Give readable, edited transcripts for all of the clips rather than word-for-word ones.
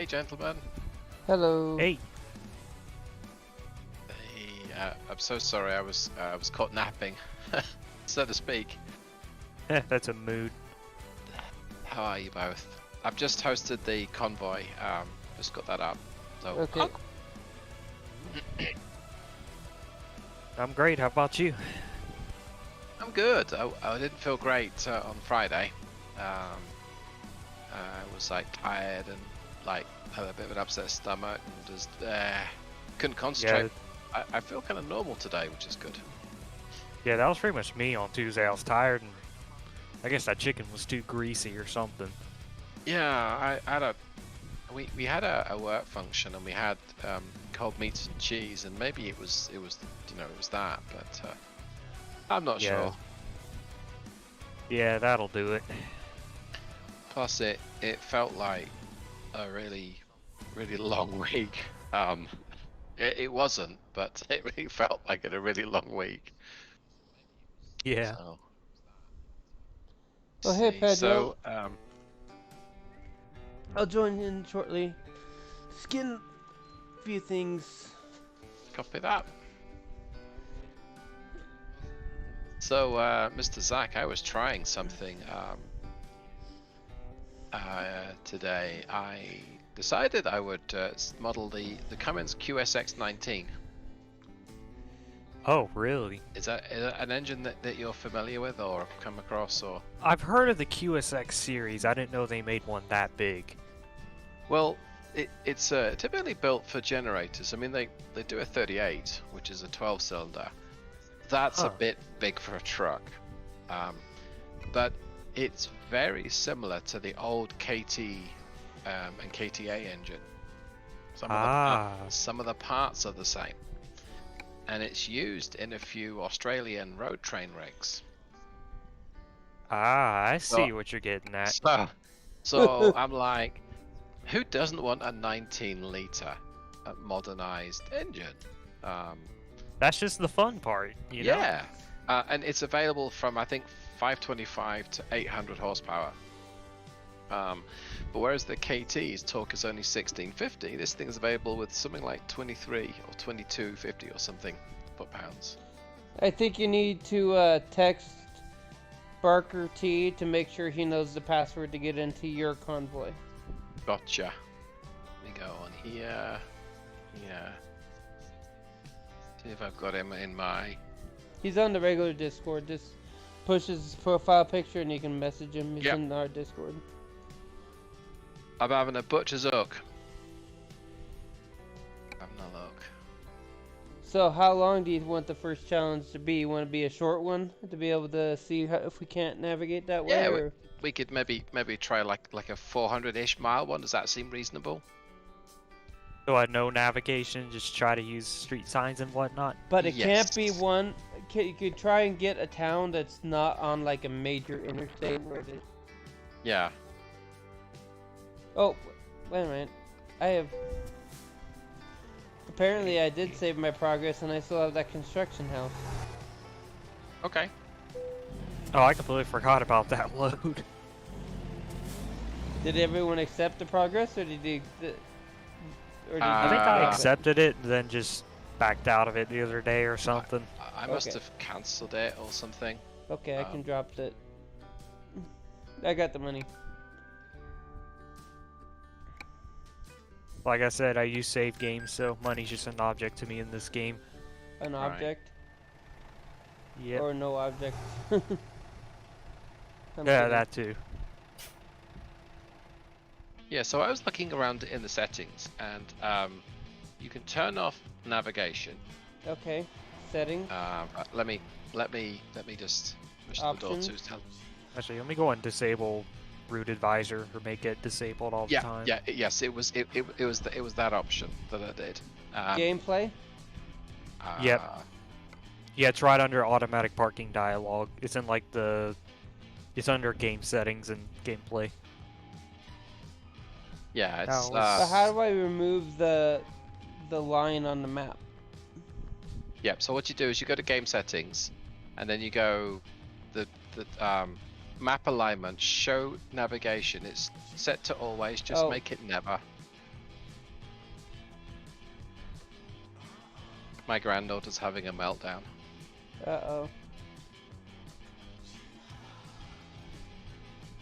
Hey, gentlemen. Hello. Hey. Hey, I'm so sorry. I was caught napping, so to speak. That's a mood. How are you both? I've just hosted the Convoy. Just got that up. So. Okay. I'm great. How about you? I'm good. I didn't feel great on Friday. I was like tired and like had a bit of an upset stomach and just couldn't concentrate. Yeah. I feel kind of normal today, which is good. Yeah, that was pretty much me on Tuesday. I was tired, and I guess that chicken was too greasy or something. Yeah, we had a work function and we had cold meats and cheese, and maybe it was it was that, but I'm not sure. Yeah, that'll do it. Plus, it felt like a really long week. It wasn't, but it really felt like a really long week. Yeah. So, Oh, hey, Pedro. So, I'll join in shortly. Skin a few things. copy that. So, Mr. Zach, I was trying something today. I decided I would model the Cummins QSX-19. Oh, really? Is that an engine that you're familiar with or have come across? Or I've heard of the QSX series. I didn't know they made one that big. well, it's typically built for generators. I mean, they do a 38, which is a 12-cylinder. That's a bit big for a truck, but it's very similar to the old KT and KTA engine. Some of the parts are the same, and it's used in a few Australian road train rigs. I see what you're getting at. So I'm like, who doesn't want a 19-liter modernized engine? That's just the fun part, you know? Yeah, and it's available from, I think, 525 to 800 horsepower. But whereas the KT's torque is only 1650, this thing's available with something like 23 or 2250 or something foot-pounds. I think you need to text Barker T to make sure he knows the password to get into your convoy. Gotcha. Let me go on here. Yeah. See if I've got him in my... He's on the regular Discord. Just push his profile picture and you can message him. He's in our Discord. I'm having a butcher's hook. Having a look. So how long do you want the first challenge to be? You want to be a short one to be able to see if we can't navigate that way? Yeah, or... we could maybe try like a 400-ish mile one. Does that seem reasonable? So I know navigation, just try to use street signs and whatnot. But it can't be one. You could try and get a town that's not on like a major interstate where it is. Yeah. Oh, wait a minute. I have. Apparently, I did save my progress, and I still have that construction house. Okay. Oh, I completely forgot about that load. Did everyone accept the progress, or did you? I think I accepted it and then just backed out of it the other day or something. I must have cancelled it or something. Okay, I can drop it. I got the money. Like I said, I use save games, so money's just an object to me in this game. An object? Yep. Or no object? Yeah, kidding. that too. Yeah, so I was looking around in the settings, and you can turn off navigation. Okay, setting. Let me just push the door to tell. Actually, let me go and disable root advisor or make it disabled all the time. Yes, it was that option that I did. Gameplay. Yep. Yeah, it's right under automatic parking dialogue. It's in like it's under game settings and gameplay. Yeah, it's. But how do I remove the line on the map? Yep. So what you do is you go to game settings, and then you go the map alignment, show navigation. It's set to always. Just make it never. My granddaughter's having a meltdown. Uh-oh.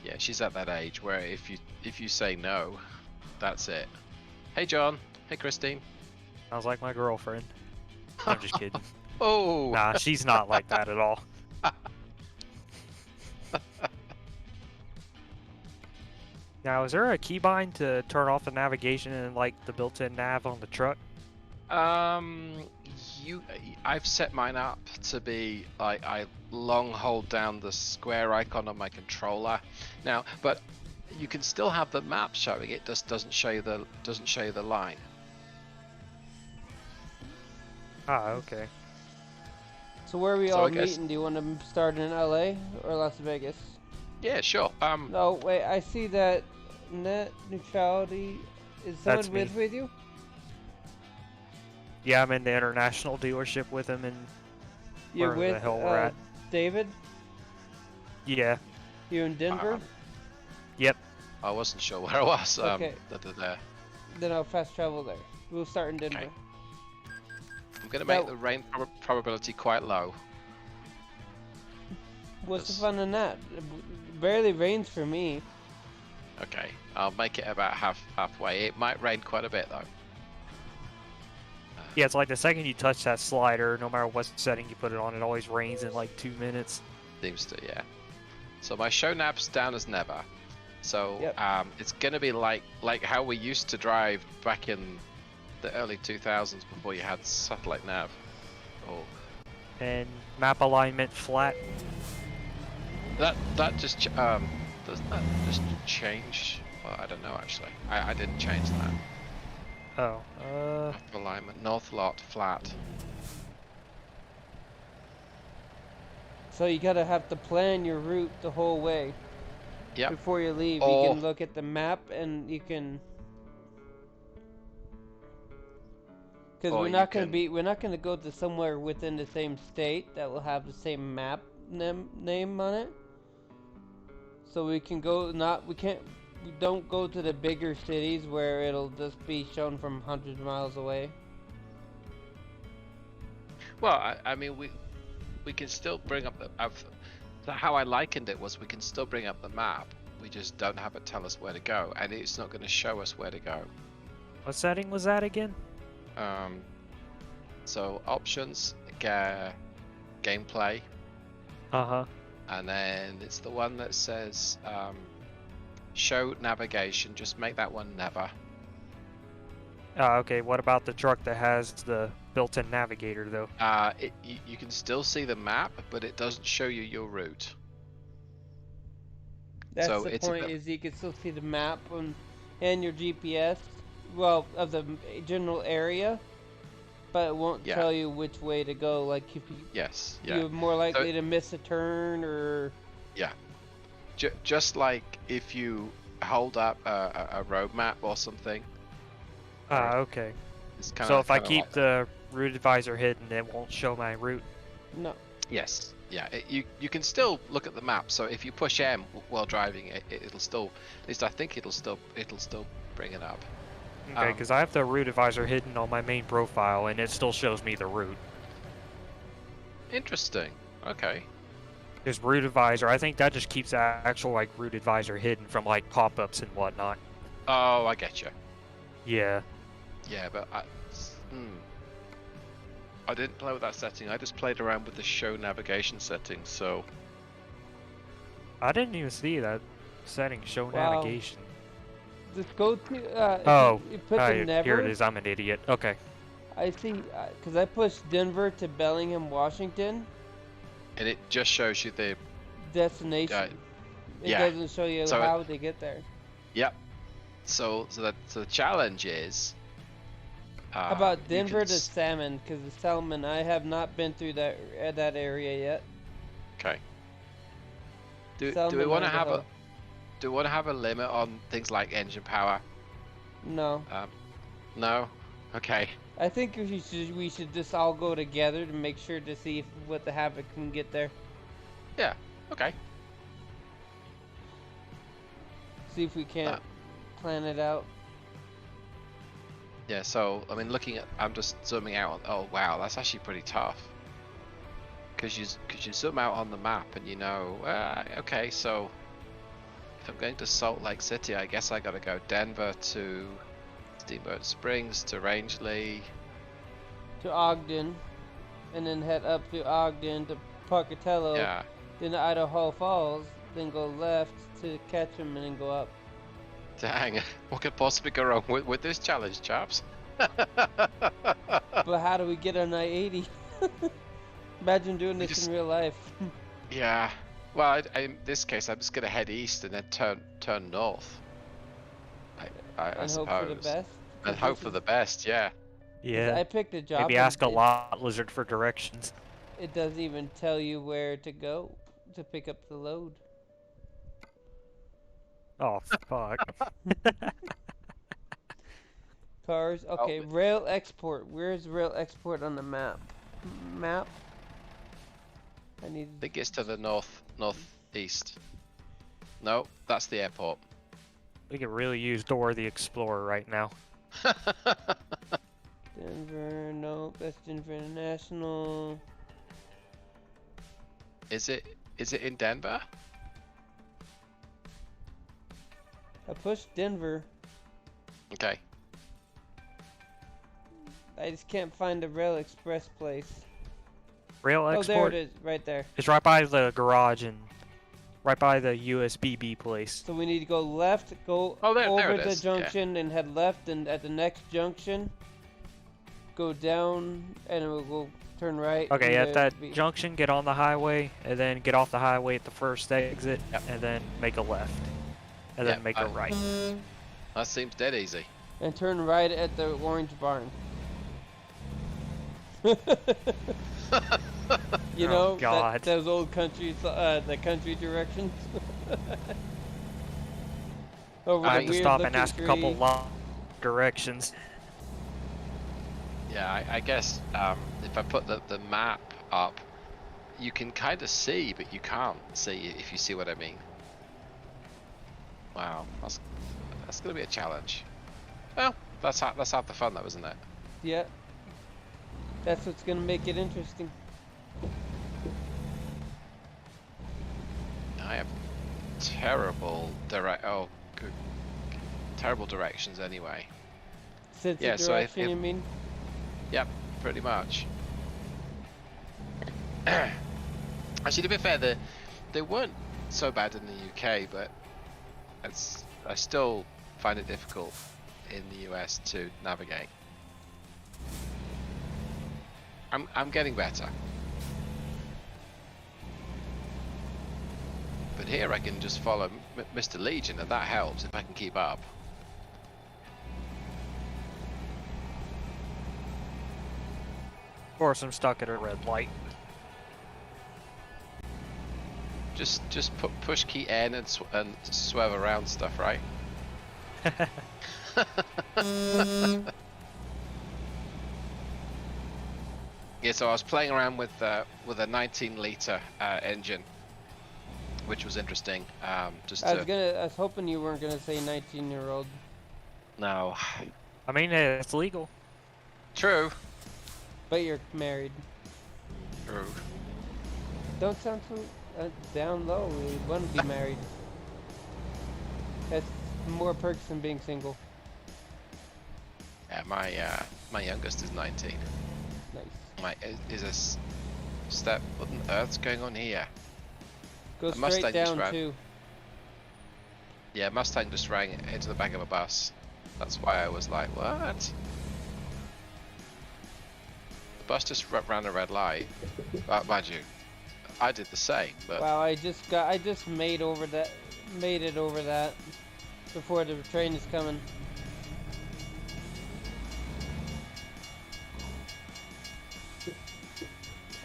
Yeah, she's at that age where if you say no, that's it. Hey John. Hey Christine. Sounds like my girlfriend. I'm just kidding. Oh. Nah, she's not like that at all. Now, is there a keybind to turn off the navigation and like the built-in nav on the truck? I've set mine up to be like I long hold down the square icon on my controller now, but you can still have the map showing. It just doesn't show you the line. Ah, okay. So where are we So all I guess- meeting? Do you want to start in LA or Las Vegas? Yeah, sure. No, wait, I see that net neutrality. Is That's someone me. with you? Yeah, I'm in the international dealership with him, and You're Where with the hell we're at. David? yeah, You in Denver? yep. I wasn't sure where I was. Okay. There. Then I'll fast travel there. We'll start in Denver. Okay. I'm gonna make the rain probability quite low. What's the Yes. fun in that? It barely rains for me. Okay, I'll make it about halfway. It might rain quite a bit though. Yeah, it's like the second you touch that slider, no matter what setting you put it on, it always rains in like 2 minutes. Seems to, yeah. So my show nav's down as never. So Yep. it's gonna be like how we used to drive back in the early 2000s before you had satellite nav. Oh, And map alignment flat. that just doesn't that just change? Well, I don't know actually. I didn't change that. Oh, Map alignment, north lot flat. So you gotta have to plan your route the whole way. Yep. Before you leave, you Or- can look at the map and you can. Because Or we're you not gonna can- we're not gonna go to somewhere within the same state that will have the same map name on it. So we can go we don't go to the bigger cities where it'll just be shown from hundreds of miles away. Well, I mean we can still bring up how I likened it was we can still bring up the map. We just don't have it tell us where to go, and it's not going to show us where to go. what setting was that again? So options, gameplay, Uh-huh. and then it's the one that says show navigation. Just make that one never. Okay, what about the truck that has the built-in navigator, though? You can still see the map, but it doesn't show you your route. That's So the it's a point. bit- Is you can still see the map and your GPS, well, of the general area, but it won't Yeah. tell you which way to go. Like if Yes, yeah. you're more likely to miss a turn or. Just like if you hold up a road map or something. Ah, okay. It's kind So of if I keep the route advisor hidden, it won't show my route. No. Yes, yeah. You can still look at the map. So if you push M while driving, it'll still. At least I think it'll still bring it up. Okay, because I have the route advisor hidden on my main profile, and it still shows me the route. Interesting. Okay. Because route advisor, I think that just keeps the actual like route advisor hidden from like pop-ups and whatnot. Oh, I get you. Yeah. Yeah, but I didn't play with that setting. I just played around with the show navigation setting. So I didn't even see that setting, show Wow. navigation. Just go to. If Oh, you put the never. here it is. I'm an idiot. Okay. I see, because I pushed Denver to Bellingham, Washington and it just shows you the. destination. It yeah. doesn't show you So how to get there. Yep. So the challenge is. How about you Denver can to Salmon? Because the Salmon, I have not been through that area yet. Okay. Do we Salmon want to have Idaho. Do we want to have a limit on things like engine power? No. No. Okay. I think we should just all go together to make sure to see what the Havoc can get there. Yeah. Okay. See if we can't plan it out. Yeah, so I mean, I'm just zooming out. Oh wow, that's actually pretty tough. Because you zoom out on the map and you know, okay, so if I'm going to Salt Lake City, I guess I gotta go Denver to Steamboat Springs to Rangeley to Ogden, and then head up to Ogden to Pocatello, yeah. then to Idaho Falls, then go left to Ketchum, and then go up. Dang, what could possibly go wrong with this challenge, chaps? But how do we get on I-80? Imagine doing this in real life. Yeah. Well, in this case, I'm just gonna head east and then turn north. I suppose. Hope for the best. And hope for the best, yeah. Yeah. I picked a job. Maybe ask a lot lizard for directions. It doesn't even tell you where to go to pick up the load. Oh, fuck. Cars. Okay, rail export. Where's rail export on the map? Map? I think it's to the northeast. No, that's the airport. We could really use Dora the Explorer right now. Denver, no, that's Denver International. Is it in Denver? I pushed Denver. Okay. I just can't find the Rail Express place. Rail export? Oh, there it is, right there. It's right by the garage and right by the USBB place. So we need to go left, go over the junction, and head left, and at the next junction, go down, and we'll go turn right. Okay, at that junction, get on the highway, and then get off the highway at the first exit, and then make a left, and then make a right. That seems dead easy. And turn right at the orange barn. You know, those old country, the country directions. I have to stop and ask a couple long directions. Yeah, I guess if I put the map up, you can kind of see, but you can't see if you see what I mean. Wow, that's gonna be a challenge. Well, that's half the fun, though, isn't it? Yeah. That's what's gonna make it interesting. I have terrible terrible directions anyway. Sense of direction, you mean? Yep, pretty much. Actually, to be fair, they weren't so bad in the UK, but I still find it difficult in the US to navigate. I'm getting better. But here I can just follow Mr. Legion, and that helps if I can keep up. Of course, I'm stuck at a red light. Just push key N and swerve around stuff, right? Yeah, so I was playing around with a 19-liter engine, which was interesting. I was hoping you weren't gonna say 19-year-old. No. I mean, it's legal. True. But you're married. True. Don't sound so down low. We want to be married. That's more perks than being single. Yeah, my youngest is 19. Nice. Is a step. What on earth's going on here? Go straight down too. Yeah, Mustang just ran into the back of a bus. That's why I was like, what? The bus just ran a red light. Mind you, I did the same. But wow, I just made it over that before the train is coming.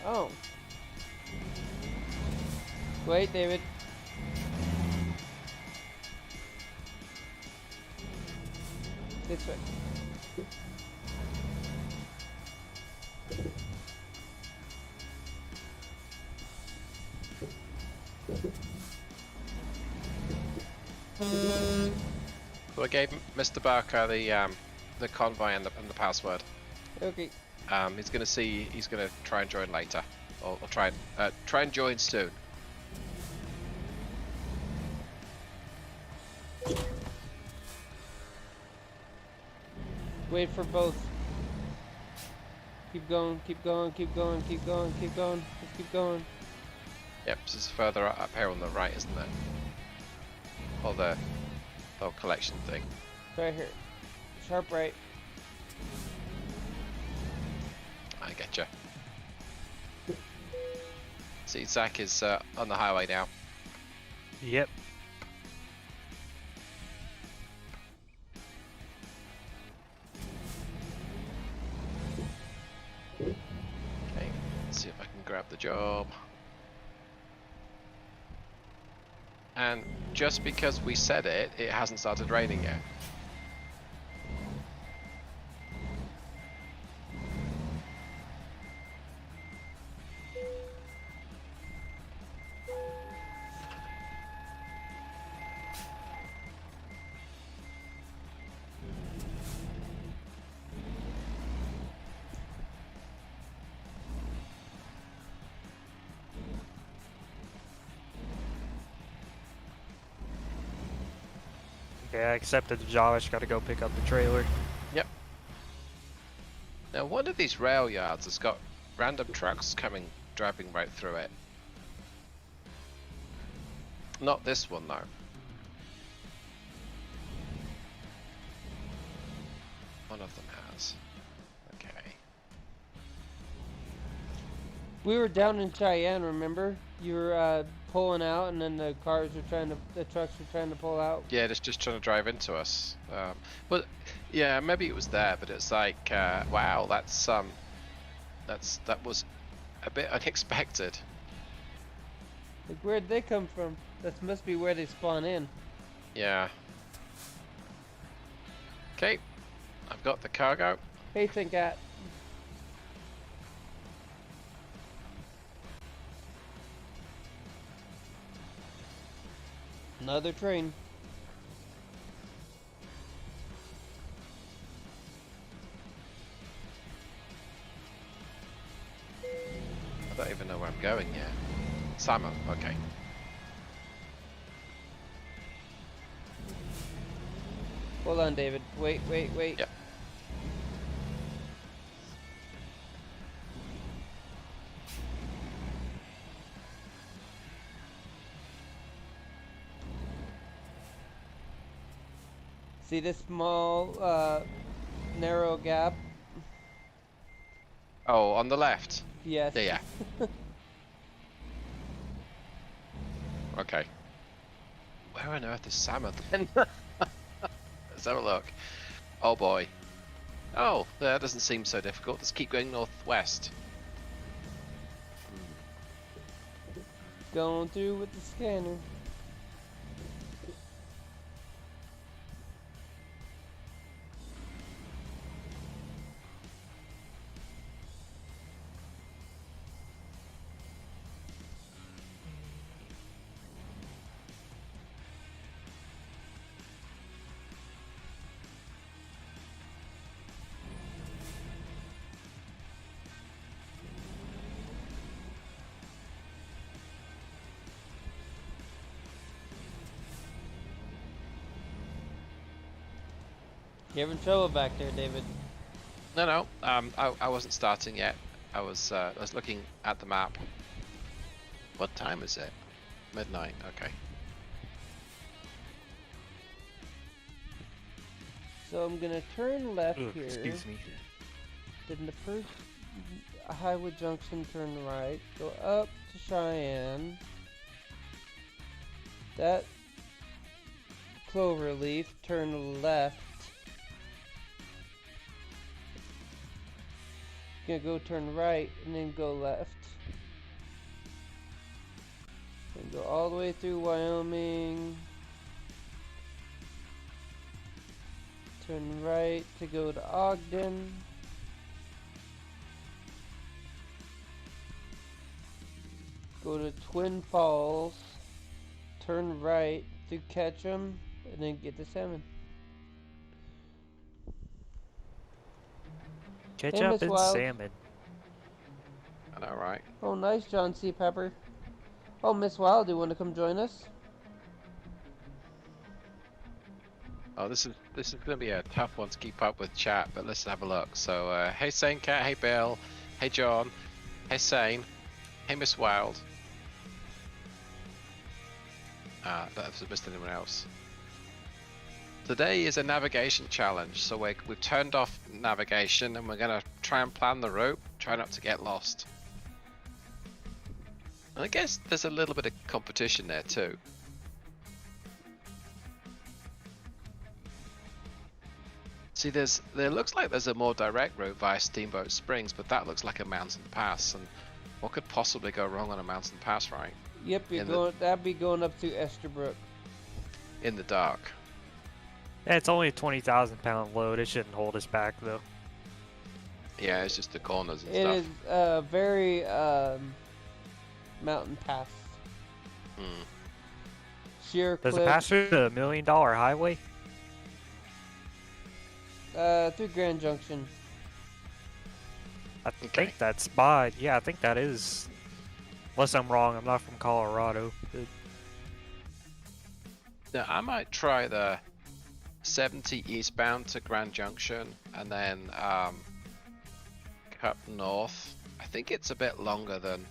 Oh. Wait, David. This way. So I gave Mr. Barker the the convoy and the password. Okay. He's gonna try and join later, or try and join soon. Wait for both. Keep going, keep going, keep going, keep going, keep going. Just keep going. Yep, this is further up here on the right, isn't it? Or the collection thing. Right here. Sharp right. I get you. See, Zach is on the highway now. Yep. Okay, let's see if I can grab the job. And just because we said it, it hasn't started raining yet. Okay, I accepted the job. I just gotta go pick up the trailer. Yep. Now, one of these rail yards has got random trucks driving right through it. Not this one, though. One of them has. Okay. We were down in Cheyenne, remember? You were pulling out, and then the trucks were trying to pull out. Yeah, it's just trying to drive into us. But yeah, maybe it was there, but it's like, wow, that was a bit unexpected. Like, where'd they come from? That must be where they spawn in. Yeah. Okay, I've got the cargo. Hey, Thinkat. Another train. I don't even know where I'm going yet. Salmon, okay. Hold on, David. Wait. Yep. See this small, narrow gap? Oh, on the left? Yes. Yeah. Okay. Where on earth is salmon then? Let's have a look. Oh boy. Oh, that doesn't seem so difficult. Let's keep going northwest. Going through with the scanner. You having trouble back there, David? No. I wasn't starting yet. I was looking at the map. What time is it? Midnight. Okay. So I'm gonna turn left Ugh, here. excuse me. Then the first highway junction, turn right. Go up to Cheyenne. That clover leaf, turn left. Gonna go turn right and then go left. And go all the way through Wyoming. Turn right to go to Ogden. Go to Twin Falls. Turn right to Ketchum and then get to Salmon. Ketchup Miss and Wild. salmon. I know, right? Oh, nice, John C. Pepper. Oh, Miss Wild, do you want to come join us? Oh, this is gonna be a tough one to keep up with chat, but let's have a look. So, hey Sane Cat, hey Bill, hey John, hey Sane, hey Miss Wild. Don't know if I've missed anyone else. Today is a navigation challenge, so we've turned off navigation and we're gonna try and plan the route, try not to get lost. And I guess there's a little bit of competition there too. See, there looks like there's a more direct route via Steamboat Springs, but that looks like a mountain pass, and what could possibly go wrong on a mountain pass, right? Yep, that'd be going up to Esterbrook. In the dark. Yeah, it's only a 20,000-pound load. It shouldn't hold us back, though. Yeah, it's just the corners and It stuff. is very mountain pass. Hmm. Sheer Does it cliffs. pass through the $1 Million Highway? Through Grand Junction. I Okay. think that's by. Yeah, I think that is. Unless I'm wrong, I'm not from Colorado. Now, I might try the 70 eastbound to Grand Junction and then cut north. I think it's a bit longer than.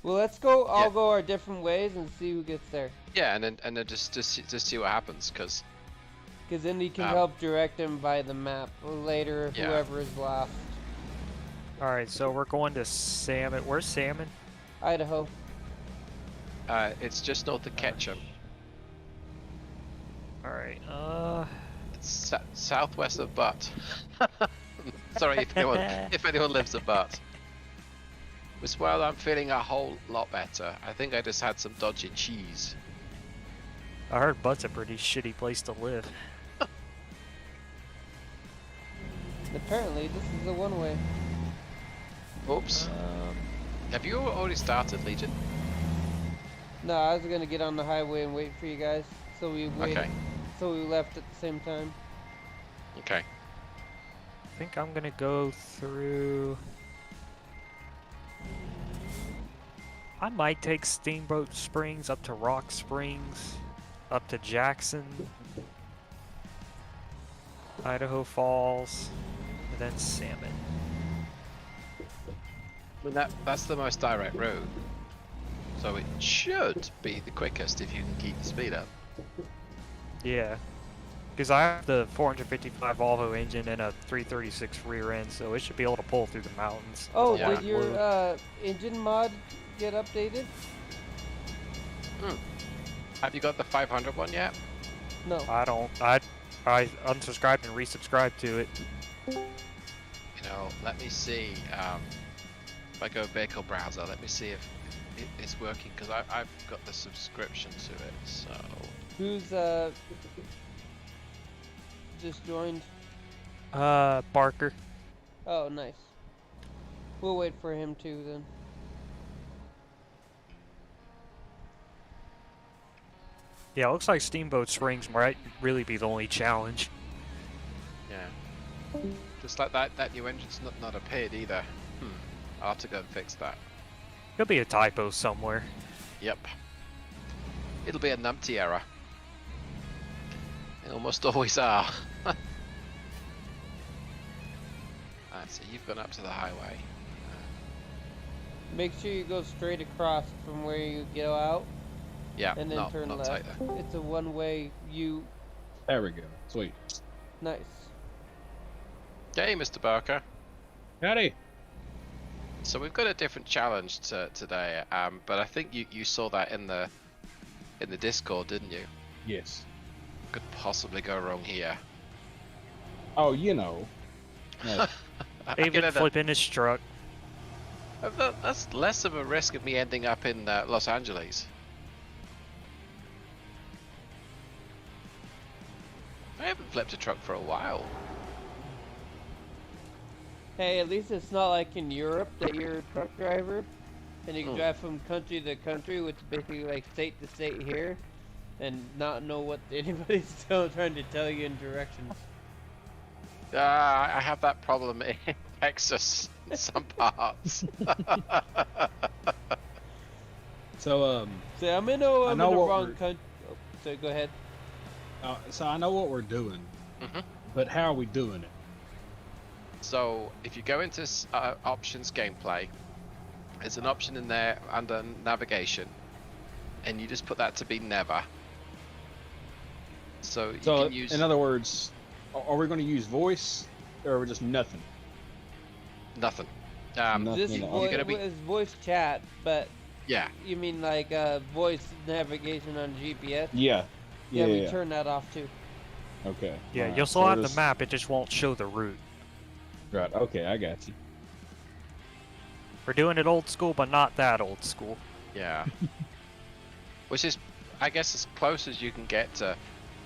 Well, let's go. Yeah. All go our different ways and see who gets there. Yeah, and then just see what happens, because Because then he can help direct them by the map later. Yeah. Whoever is last. All right, so we're going to Salmon. Where's Salmon? Idaho. it's just north of Ketchum. All right. It's southwest of Butt. Sorry if anyone lives at Butt. Miss Wild, I'm feeling a whole lot better. I think I just had some dodgy cheese. I heard Butt's a pretty shitty place to live. Apparently, this is a one-way. Oops. Have you already started, Legion? No, I was gonna get on the highway and wait for you guys. So we waited. Okay. So we left at the same time. Okay. I think I'm gonna go through. I might take Steamboat Springs up to Rock Springs, up to Jackson, Idaho Falls, and then Salmon. I mean, that's the most direct route. So it should be the quickest if you can keep the speed up. Yeah, because I have the 455 Volvo engine and a 336 rear end, so it should be able to pull through the mountains. Oh, Yeah. did your engine mod get updated? Have you got the 500 one yet? No. I don't. I unsubscribed and resubscribed to it. You know, let me see. If I go vehicle browser, let me see if it's working, because I've got the subscription to it. So Who's just joined? Barker. Oh, nice. We'll wait for him too then. Yeah, it looks like Steamboat Springs might really be the only challenge. yeah, just like that new engine's not appeared either. I'll have to go and fix that. Could be a typo somewhere. Yep. It'll be a numpty error. They almost always are. Alright, so you've gone up to the highway. Make sure you go straight across from where you get out, Yeah, and then turn not left. tight there. It's a one-way. There we go. Sweet. Nice. Okay, Mr. Barker. Howdy. So we've got a different challenge today, but I think you saw that in the Discord, didn't you? Yes. Could possibly go wrong here. Oh, you know. No. Even flipping his truck. That's less of a risk of me ending up in Los Angeles. I haven't flipped a truck for a while. Hey, at least it's not like in Europe that you're a truck driver and you can drive from country to country, which is basically like state to state here, and not know what anybody's still trying to tell you in directions. I have that problem in Texas in some parts. So See, I'm in the wrong country. Oh, so go ahead. so I know what we're doing, but how are we doing it? So if you go into options gameplay, there's an option in there under navigation, and you just put that to be never. So you can use. In other words, are we going to use voice, or are we just nothing? Nothing. This is voice chat, but yeah. You mean like voice navigation on GPS? Yeah. Yeah, we turn that off too. Okay. Yeah, you'll still have the map. It just won't show the route. Right. Okay, I got you. We're doing it old school, but not that old school. Yeah. Which is, I guess, as close as you can get to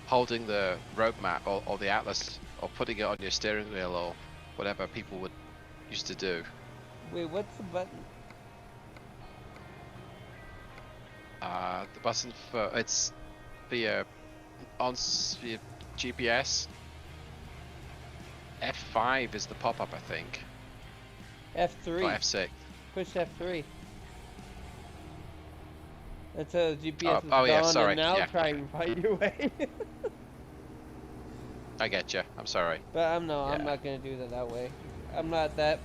holding the road map or the atlas, or putting it on your steering wheel, or whatever people would used to do. Wait, what's the button? The button for it's the on the GPS. F5 is the pop-up, I think. F3. Or F6. Push F3. Until GPS is yeah, gone, sorry. and now Yeah. try and fight your way. I get you. I'm sorry. But I'm not gonna do that way. I'm not that.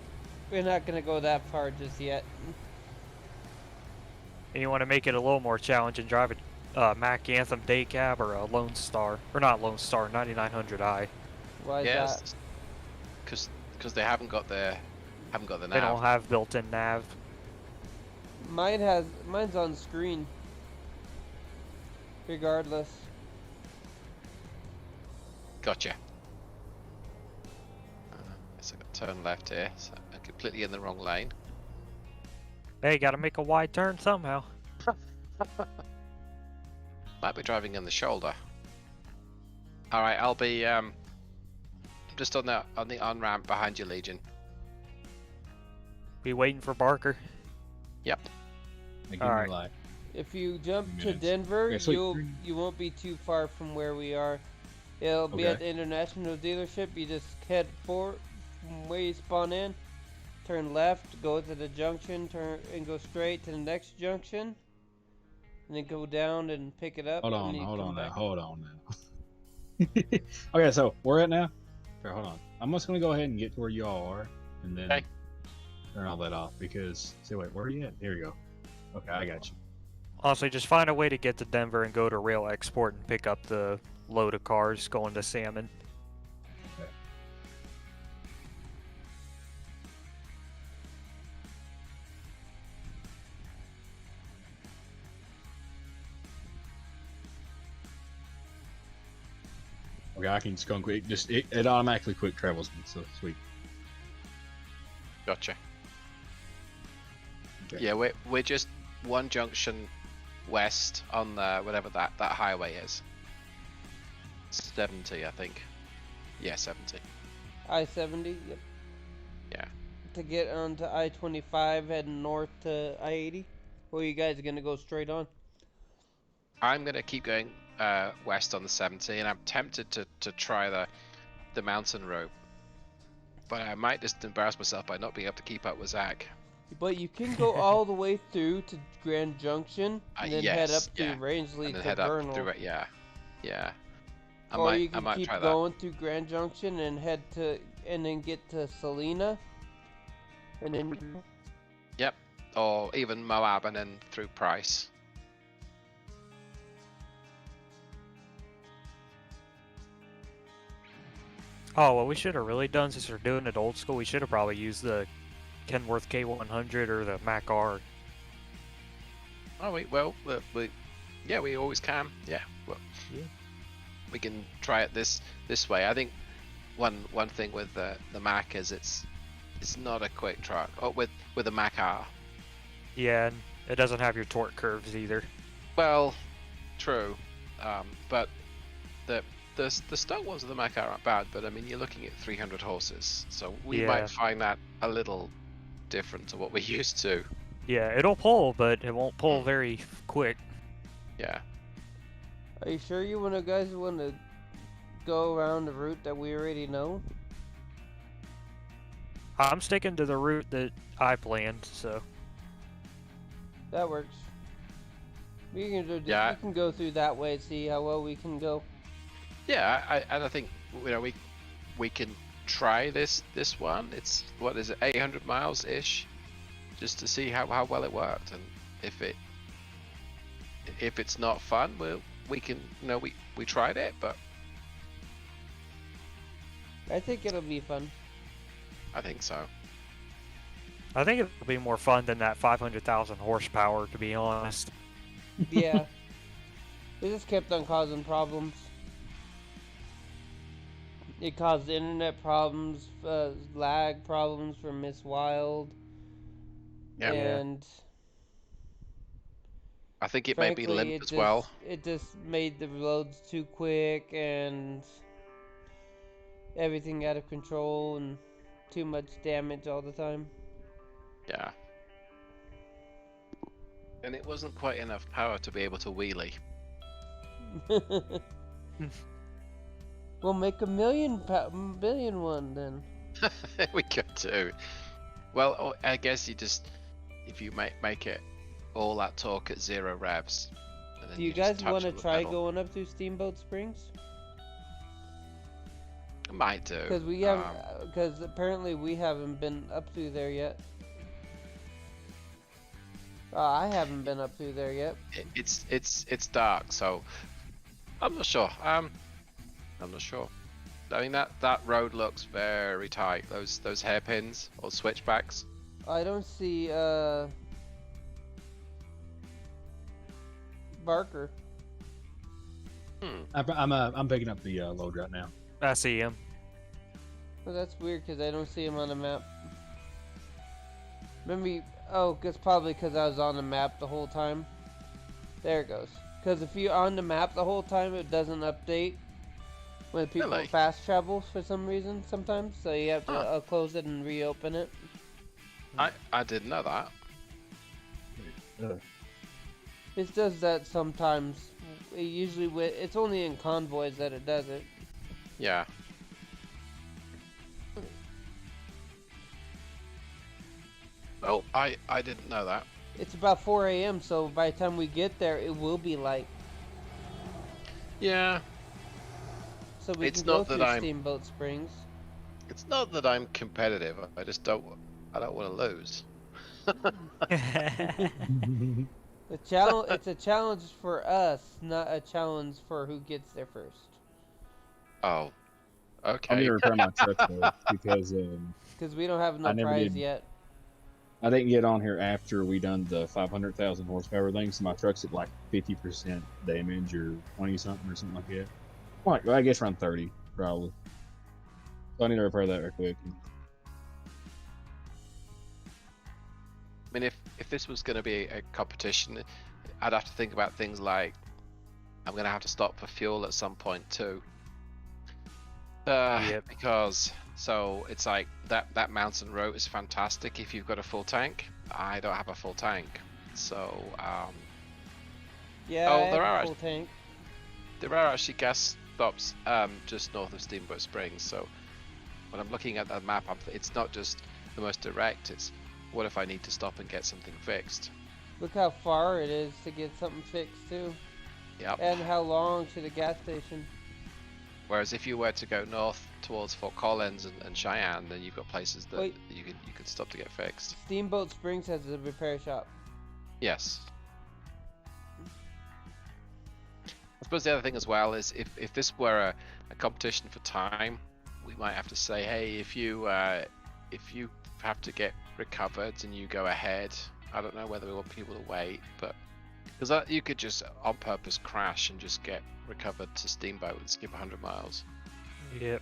We're not gonna go that far just yet. And you want to make it a little more challenging, drive a Mack Anthem day cab or a Lone Star, or not Lone Star, 9900i. Why is that? Because they haven't got the nav. They don't have built-in nav. Mine's on screen. Regardless. Gotcha. So I got to turn left here. So I'm completely in the wrong lane. Hey, gotta make a wide turn somehow. Might be driving in the shoulder. All right, I'll be just on the on-ramp behind you, Legion. Be waiting for Barker. Yep. All right. If you jump to Denver, you won't be too far from where we are. It'll be at the international dealership. You just head forward from where you spawn in, turn left, go to the junction, turn and go straight to the next junction, and then go down and pick it up. Hold on now. Okay, so where at now? Here, hold on. I'm just gonna go ahead and get to where you all are, and then turn all that off because. Wait, where are you at? There you go. Okay, I got you. Honestly, just find a way to get to Denver and go to Rail Export and pick up the load of cars going to Salmon. Okay. Okay, I can just go quick. It automatically quick travels me, so sweet. Gotcha. Okay. Yeah, we're just one junction west on whatever that highway is. 70, I think. Yeah, 70. I-70. Yep. Yeah. To get onto I-25 heading north to I-80, or you guys are gonna go straight on? I'm gonna keep going west on the 70, and I'm tempted to try the mountain road, but I might just embarrass myself by not being able to keep up with Zach. But you can go all the way through to Grand Junction, and then head up through Rangeley to Vernal. Yeah. Or you can keep going through Grand Junction and and then get to Salina, and then. Yep. Or even Moab and then through Price. Oh, what we should have really done, since we're doing it old school, we should have probably used the Kenworth K100 or the Mac R. Oh, we always can. Yeah, well, we can try it this way. I think one thing with the Mac is it's not a quick truck. Oh, with the Mac R. Yeah, and it doesn't have your torque curves either. Well, true, but the stock ones of the Mac R aren't bad. But I mean, you're looking at 300 horses, so we might find that a little different to what we're used to. Yeah, it'll pull, but it won't pull very quick. Yeah. Are you sure you guys want to go around the route that we already know? I'm sticking to the route that I planned, so. That works. We can do, Yeah. we can go through that way, see how well we can go. Yeah, I think we can try this one. It's what is it, 800 miles ish, just to see how well it worked, and if it's not fun, we can we tried it, but I think it'll be fun. I think so. I think it'll be more fun than that 500,000 horsepower, to be honest. Yeah. It just kept on causing problems. It caused internet problems, lag problems for Miss Wild. Yeah. And I think it frankly, may be limp as well. It just made the loads too quick and everything out of control and too much damage all the time. Yeah. And it wasn't quite enough power to be able to wheelie. We'll make a billion one then. We could too. Well, I guess if you make it all that torque at 0 revs. And then Do you just guys want to the try pedal. going up through Steamboat Springs? I might do. Because we have, because apparently we haven't been up through there yet. I haven't been up through there yet. It's dark, so I'm not sure. I'm not sure. I mean that road looks very tight. Those hairpins or switchbacks. I don't see Barker. I'm picking up the load right now. I see him. Well, that's weird because I don't see him on the map. Maybe, it's probably because I was on the map the whole time. There it goes. Because if you're on the map the whole time, it doesn't update when people fast travel for some reason sometimes. So you have to close it and reopen it. I didn't know that. It does that sometimes. It usually it's only in convoys that it does it. Yeah. Oh, I didn't know that. It's about 4 a.m. so by the time we get there, it will be light. Yeah. So we can go through Steamboat Springs. It's not that I'm competitive. I just don't want to lose. It's a challenge for us, not a challenge for who gets there first. Oh, okay. I'm gonna repair my truck though, because we don't have no prize yet. I didn't get on here after we done the 500,000 horsepower thing, so my truck's at like 50% damage or 20 something or something like that. Well, I guess around 30 probably. So I need to repair that real quick. I mean, if this was going to be a competition, I'd have to think about things like I'm going to have to stop for fuel at some point too. Because it's like that mountain road is fantastic if you've got a full tank. I don't have a full tank, so yeah. Oh, there are actually gas stops just north of Steamboat Springs. So when I'm looking at that map, it's not just the most direct. It's what if I need to stop and get something fixed? Look how far it is to get something fixed too. Yep. And how long to the gas station. Whereas if you were to go north towards Fort Collins and Cheyenne, then you've got places that you can stop to get fixed. Steamboat Springs has a repair shop. Yes. I suppose the other thing as well is if this were a competition for time, we might have to say, hey, if you have to get recovered and you go ahead, I don't know whether we want people to wait, but because you could just on purpose crash and just get recovered to Steamboat and skip 100 miles. Yep.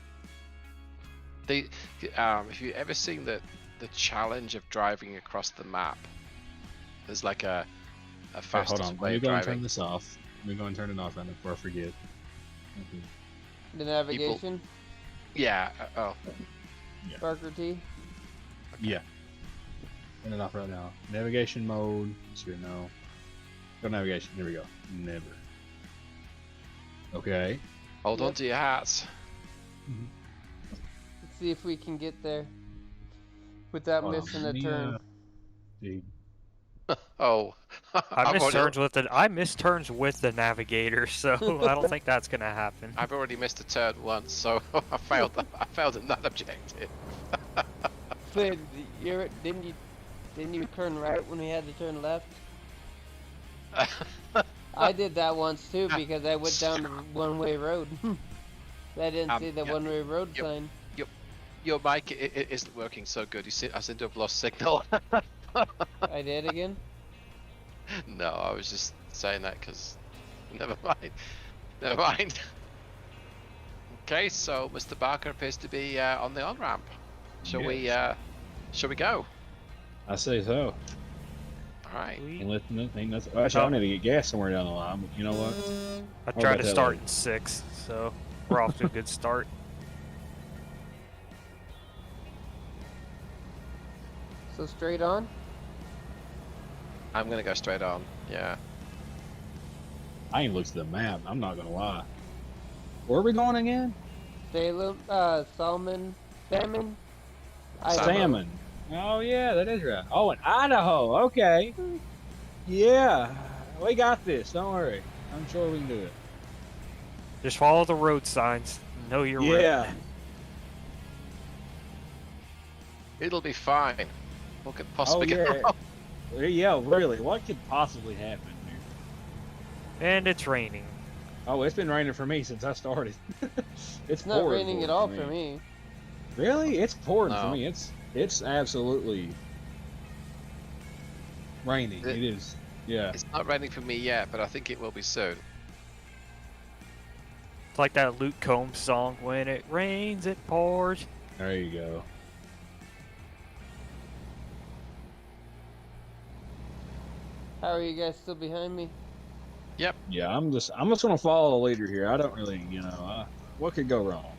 If you've ever seen the challenge of driving across the map, there's like a fastest hold on. way Let me of go driving. and turn this off. Let me go and turn it off right now before I forget. Okay. The navigation. Yeah. Yeah. Barker T. Okay. Yeah. Turn it off right now. Navigation mode. Sure, no. Go navigation. Here we go. Never. Okay. Hold on to your hats. Let's see if we can get there. without Hold on, missing let a me, turn. see. Oh, I missed already- turns with the navigator, so I don't think that's gonna happen. I've already missed a turn once, so I failed. I failed in that objective. Fid, didn't you turn right when we had to turn left? I did that once too because I went down the one-way road. I didn't see the yeah, one-way road yep. sign. Your mic it isn't working so good. I seem to have lost signal. I did again. No, I was just saying that because. Never mind. Never mind. Okay, so Mr. Barker appears to be on the on-ramp. Shall we go? I say so. Alright. Ain't nothing. Actually, I need to get gas somewhere down the line, but you know what? I What tried about to that start later? in 6, so we're off to a good start. So straight on. I'm gonna go straight on. Yeah. I ain't looked at the map. I'm not gonna lie. Where are we going again? Salem, Salmon. Idaho. Salmon. Oh yeah, that is right. Oh, in Idaho. Okay. Yeah, we got this. Don't worry. I'm sure we can do it. Just follow the road signs. Know your route. Yeah. It'll be fine. What could Oh possibly go yeah. wrong? Yeah, really. What could possibly happen here? And it's raining. Oh, it's been raining for me since I started. It's not raining at all for me. Really? It's pouring for No. me. It's absolutely raining. It is. Yeah. It's not raining for me yet, but I think it will be soon. It's like that Luke Combs song, when it rains, it pours. There you go. How are you guys still behind me? Yeah, I'm just gonna follow the leader here. I don't really, what could go wrong?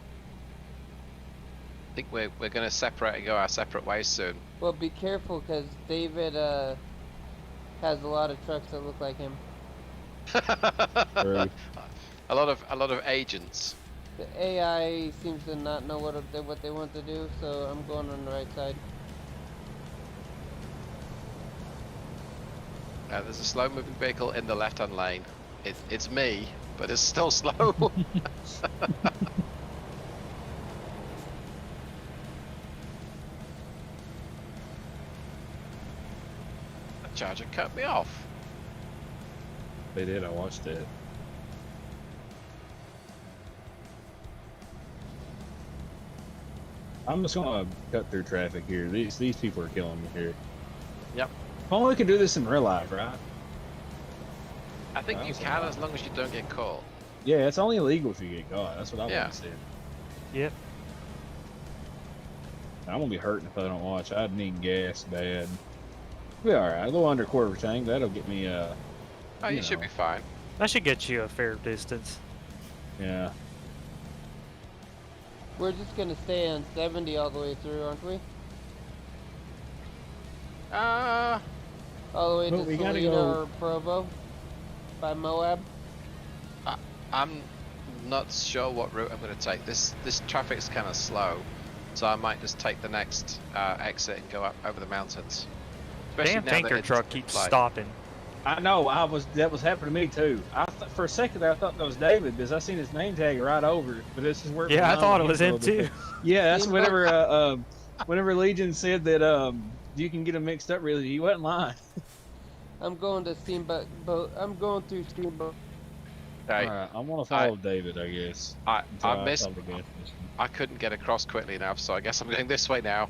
I think we're gonna separate and go our separate ways soon. Well, be careful because David has a lot of trucks that look like him. True. a lot of agents. The AI seems to not know what they want to do, so I'm going on the right side. There's a slow-moving vehicle in the left-hand lane. It's me, but it's still slow. The charger cut me off. They did. I watched it. I'm just gonna cut through traffic here. These people are killing me here. Yep. If only we could do this in real life, right? I think you can as long as you don't get caught. Yeah, it's only illegal if you get caught. That's what I Yeah. want to say. Yep. I'm gonna be hurting if I don't watch. I need gas bad. Be all right. A little under quarter tank. That'll get me. Oh, you should be fine. That should get you a fair distance. Yeah. We're just gonna stay on 70 all the way through, aren't we? All the way Well, to we gotta Salina go- or Provo by Moab. I'm not sure what route I'm going to take. This traffic's kind of slow, so I might just take the next exit and go up over the mountains. Especially Damn now tanker that truck it's keeps like- stopping. I know. That was happening to me too. For a second there, I thought that was David because I seen his name tag right over it. But this is where. Yeah, I thought it was him too. Yeah, that's See, whenever whenever Legion said that you can get them mixed up. Really, he wasn't lying. I'm going to Steamboat. I'm going through Steamboat. Right. All right, I want to follow David, I guess. I until missed. follow the gas station. I couldn't get across quickly enough, so I guess I'm going this way now.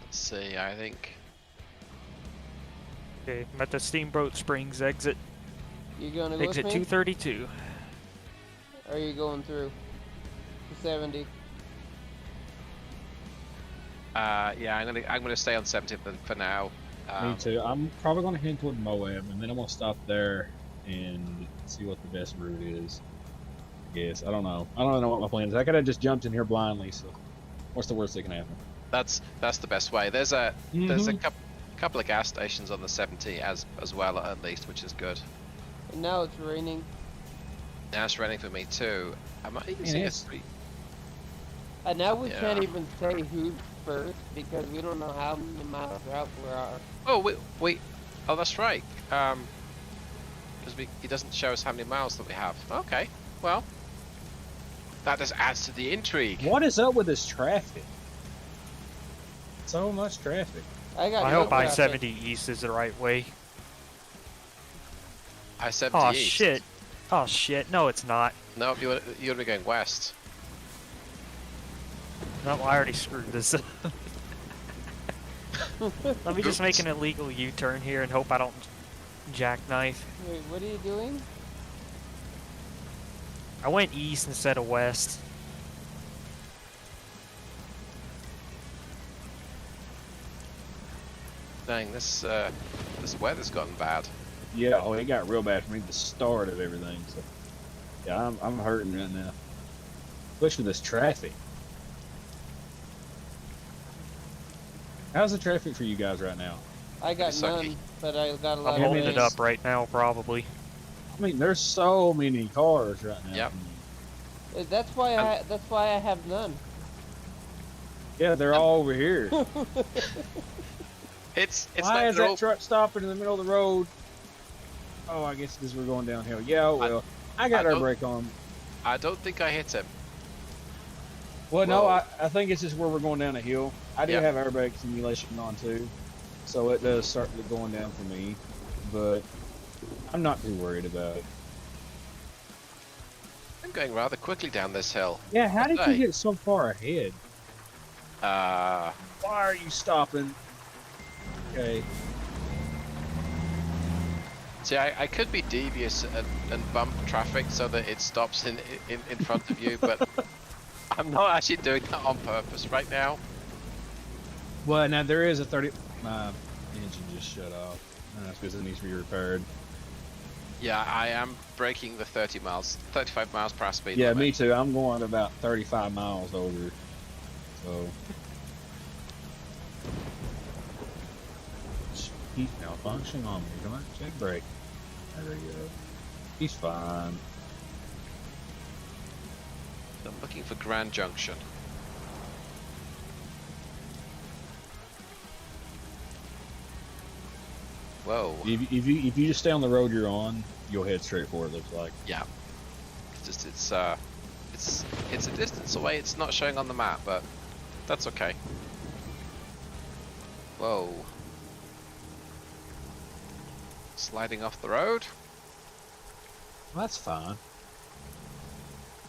Let's see. I think. Okay, I'm at the Steamboat Springs exit. You going to go with Exit me? 232. Or are you going through the 70? Yeah, I'm gonna stay on 70 for now. Me too. I'm probably going to head toward Moab, and then I'm going to stop there and see what the best route is. Yes, I don't know. I don't know what my plan is. I could have just jumped in here blindly. So, what's the worst that can happen? That's the best way. There's a couple of gas stations on the 70 as well at least, which is good. And now it's raining. Now it's raining for me too. I might even Yeah, see it's- Now we can't even say who's first because we don't know how many miles out we are. Oh, wait. Oh, that's right. Because it doesn't show us how many miles that we have. Okay, well, that just adds to the intrigue. What is up with this traffic? So much traffic. I hope I-70 East is the right way. I-70 Oh, East. shit. Oh, shit. No, it's not. No, you ought to be going west. No, I already screwed this up. Let me just make an illegal U-turn here and hope I don't jackknife. Wait, what are you doing? I went east instead of west. Dang, this weather's gotten bad. Yeah, oh, it got real bad for me at the start of everything. So, yeah, I'm hurting right now. Especially this traffic. How's the traffic for you guys right now? I got none, but I got a lot I'm of holding it up right now, probably. I mean, there's so many cars right now. Yep. That's why I have none. Yeah, they're all over here. It's Why like is that truck stopping in the middle of the road? Oh, I guess because we're going downhill. Yeah, oh, well, I got our brake on. I don't think I hit him. Well, no, I think it's just where we're going down a hill. I do have airbag simulation on too, so it does start going down for me, but I'm not too worried about it. I'm going rather quickly down this hill. Yeah, how did you get so far ahead? Why are you stopping? Okay. See, I could be devious and bump traffic so that it stops in front of you, but I'm not actually doing that on purpose right now. Well, now there is a 30... My engine just shut off. That's because it needs to be repaired. Yeah, I am breaking the 35 miles per hour speed Yeah, limit. me too. I'm going about 35 miles over. So... He's malfunctioning on me. Come on, check brake. There we go. He's fine. I'm looking for Grand Junction. Whoa. If you just stay on the road you're on, you'll head straight for it. Looks like. Yeah. It's a distance away. It's not showing on the map, but that's okay. Whoa. Sliding off the road. Well, that's fine.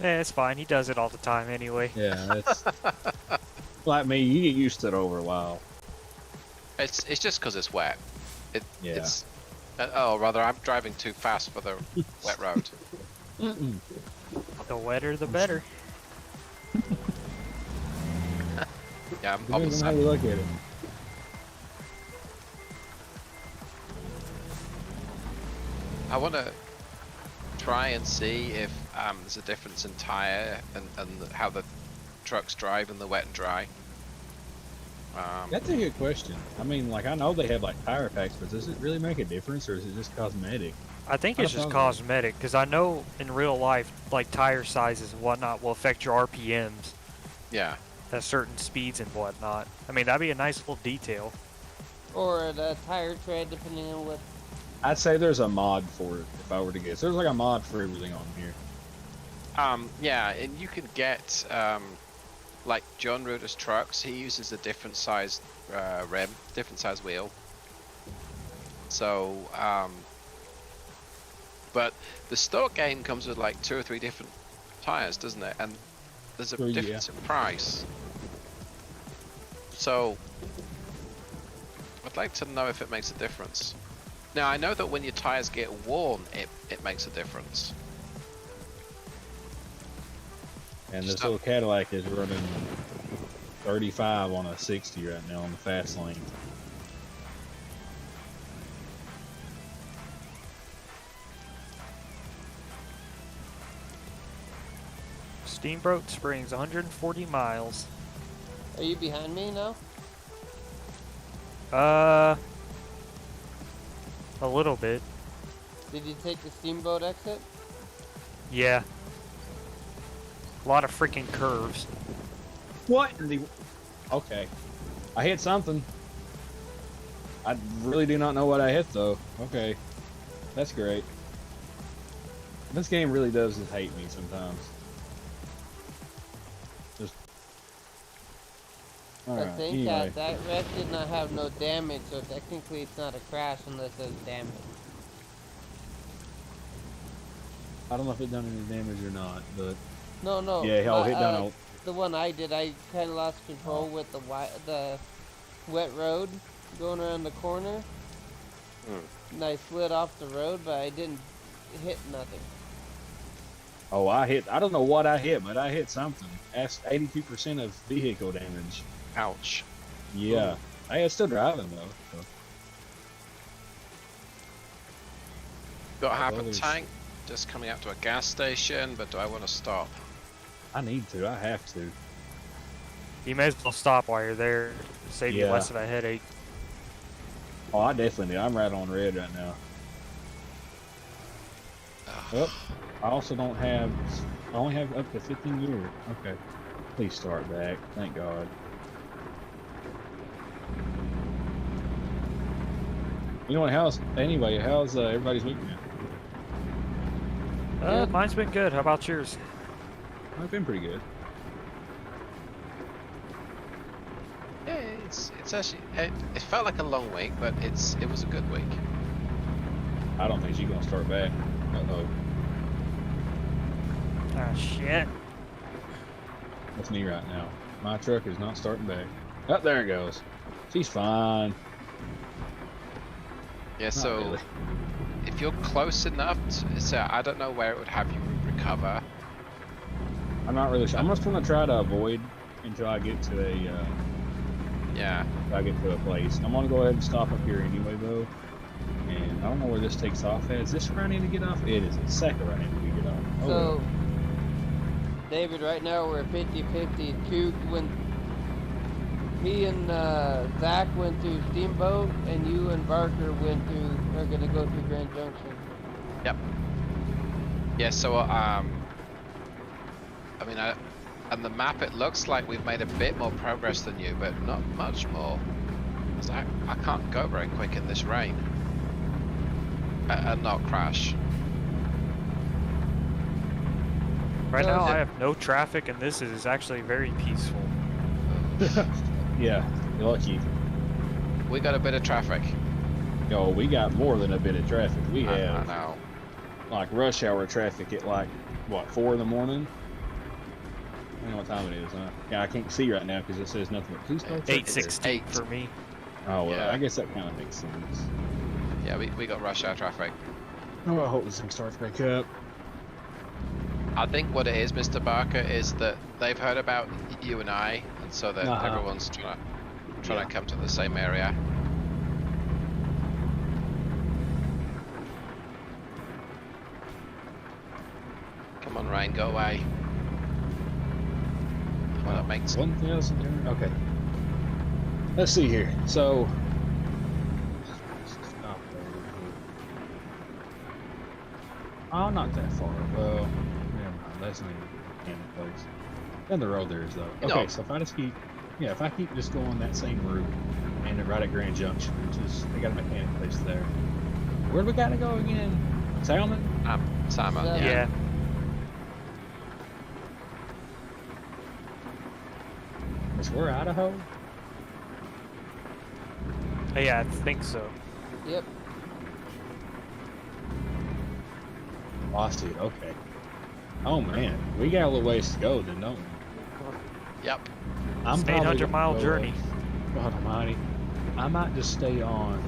Yeah, it's fine. He does it all the time anyway. Yeah, it's like me. You get used to it over a while. It's just because it's wet. Yeah. It's rather I'm driving too fast for the wet road. The wetter, the better. Yeah, I'm Depends on how you look at it. I want to try and see if there's a difference in tire and how the trucks drive in the wet and dry. That's a good question. I mean, like, I know they have like tire packs, but does it really make a difference, or is it just cosmetic? I think it's just cosmetic, because I know in real life, like tire sizes and whatnot will affect your RPMs. Yeah. At certain speeds and whatnot. I mean, that'd be a nice little detail. Or the tire tread, depending on what. I'd say there's a mod for it, if I were to guess. There's like a mod for everything on here. Yeah, and you can get, like John Ruder's trucks, he uses a different size rim, different size wheel. So, but the stock game comes with like 2 or 3 different tires, doesn't it? And there's a difference in price. So, I'd like to know if it makes a difference. Now, I know that when your tires get worn, it makes a difference. And this little Cadillac is running 35 on a 60 right now on the fast lane. Steamboat Springs, 140 miles. Are you behind me now? A little bit. Did you take the steamboat exit? Yeah. A lot of freaking curves. What in the... Okay. I hit something. I really do not know what I hit, though. Okay. That's great. This game really does just hate me sometimes. Just... I think that wreck did not have no damage, so technically it's not a crash unless there's damage. I don't know if it done any damage or not, but... No. Yeah, hell, hit down a... The one I did, I kind of lost control with the wet road going around the corner. And I slid off the road, but I didn't hit nothing. Oh, I don't know what I hit, but I hit something. That's 82% of vehicle damage. Ouch. Yeah. I was still driving, though. So. Got half a tank just coming up to a gas station, but do I want to stop? I need to. I have to. You may as well stop while you're there. Save you less of a headache. Oh, I definitely do. I'm right on red right now. Oh, I also don't have... I only have up to 15 gear. Okay. Please start back. Thank God. You know what, how's everybody's week now? Mine's been good. How about yours? I've been pretty good. Yeah, it's actually it felt like a long week, but it was a good week. I don't think she's gonna start back. Uh-oh. Ah, shit. That's me right now. My truck is not starting back. Oh, there it goes. She's fine. Yeah, Not so really. if you're close enough, I don't know where it would have you recover. I'm not really sure. I'm just gonna try to avoid until I get to a Yeah. until I get to a place. I'm gonna go ahead and stop up here anyway, though. And I don't know where this takes off at. Is this where I need to get off? It is. It's second where I need to get off. Oh, So, David, right now we're 50-50. When me and Zach went through Steamboat, and you and Barker are gonna go through Grand Junction. Yep. Yeah. So I mean, on the map it looks like we've made a bit more progress than you, but not much more. 'Cause I can't go very quick in this rain and not crash. Right now I have no traffic and this is actually very peaceful. yeah, you're lucky. We got a bit of traffic. Yo, we got more than a bit of traffic. We I have know. like rush hour traffic at like what 4 in the morning. I don't know what time it is, huh? Yeah, I can't see right now because it says nothing but please don't. 8:16 for me. Oh well, Yeah. I guess that kind of makes sense. Yeah, we got rush hour traffic. Oh, I hope this thing starts back up. I think what it is, Mr. Barker, is that they've heard about you and I, and so that everyone's trying to come to the same area. Come on, Ryan, go away. Come on, that makes 1,000. Okay. Let's see here. So. Oh, not that far. Well, never mind. That's not even in the place. Down the road there is though. Okay, so if I just keep, if I keep just going that same route, and then right at Grand Junction, which is they got a mechanic place there. Where do we gotta go again? Salmon? Simon. Yeah. Is we're Idaho? Yeah, I think so. Yep. Lost it. Okay. Oh man, we got a little ways to go, then, don't we? Yep. It's an 800-mile journey. God almighty. I might just stay on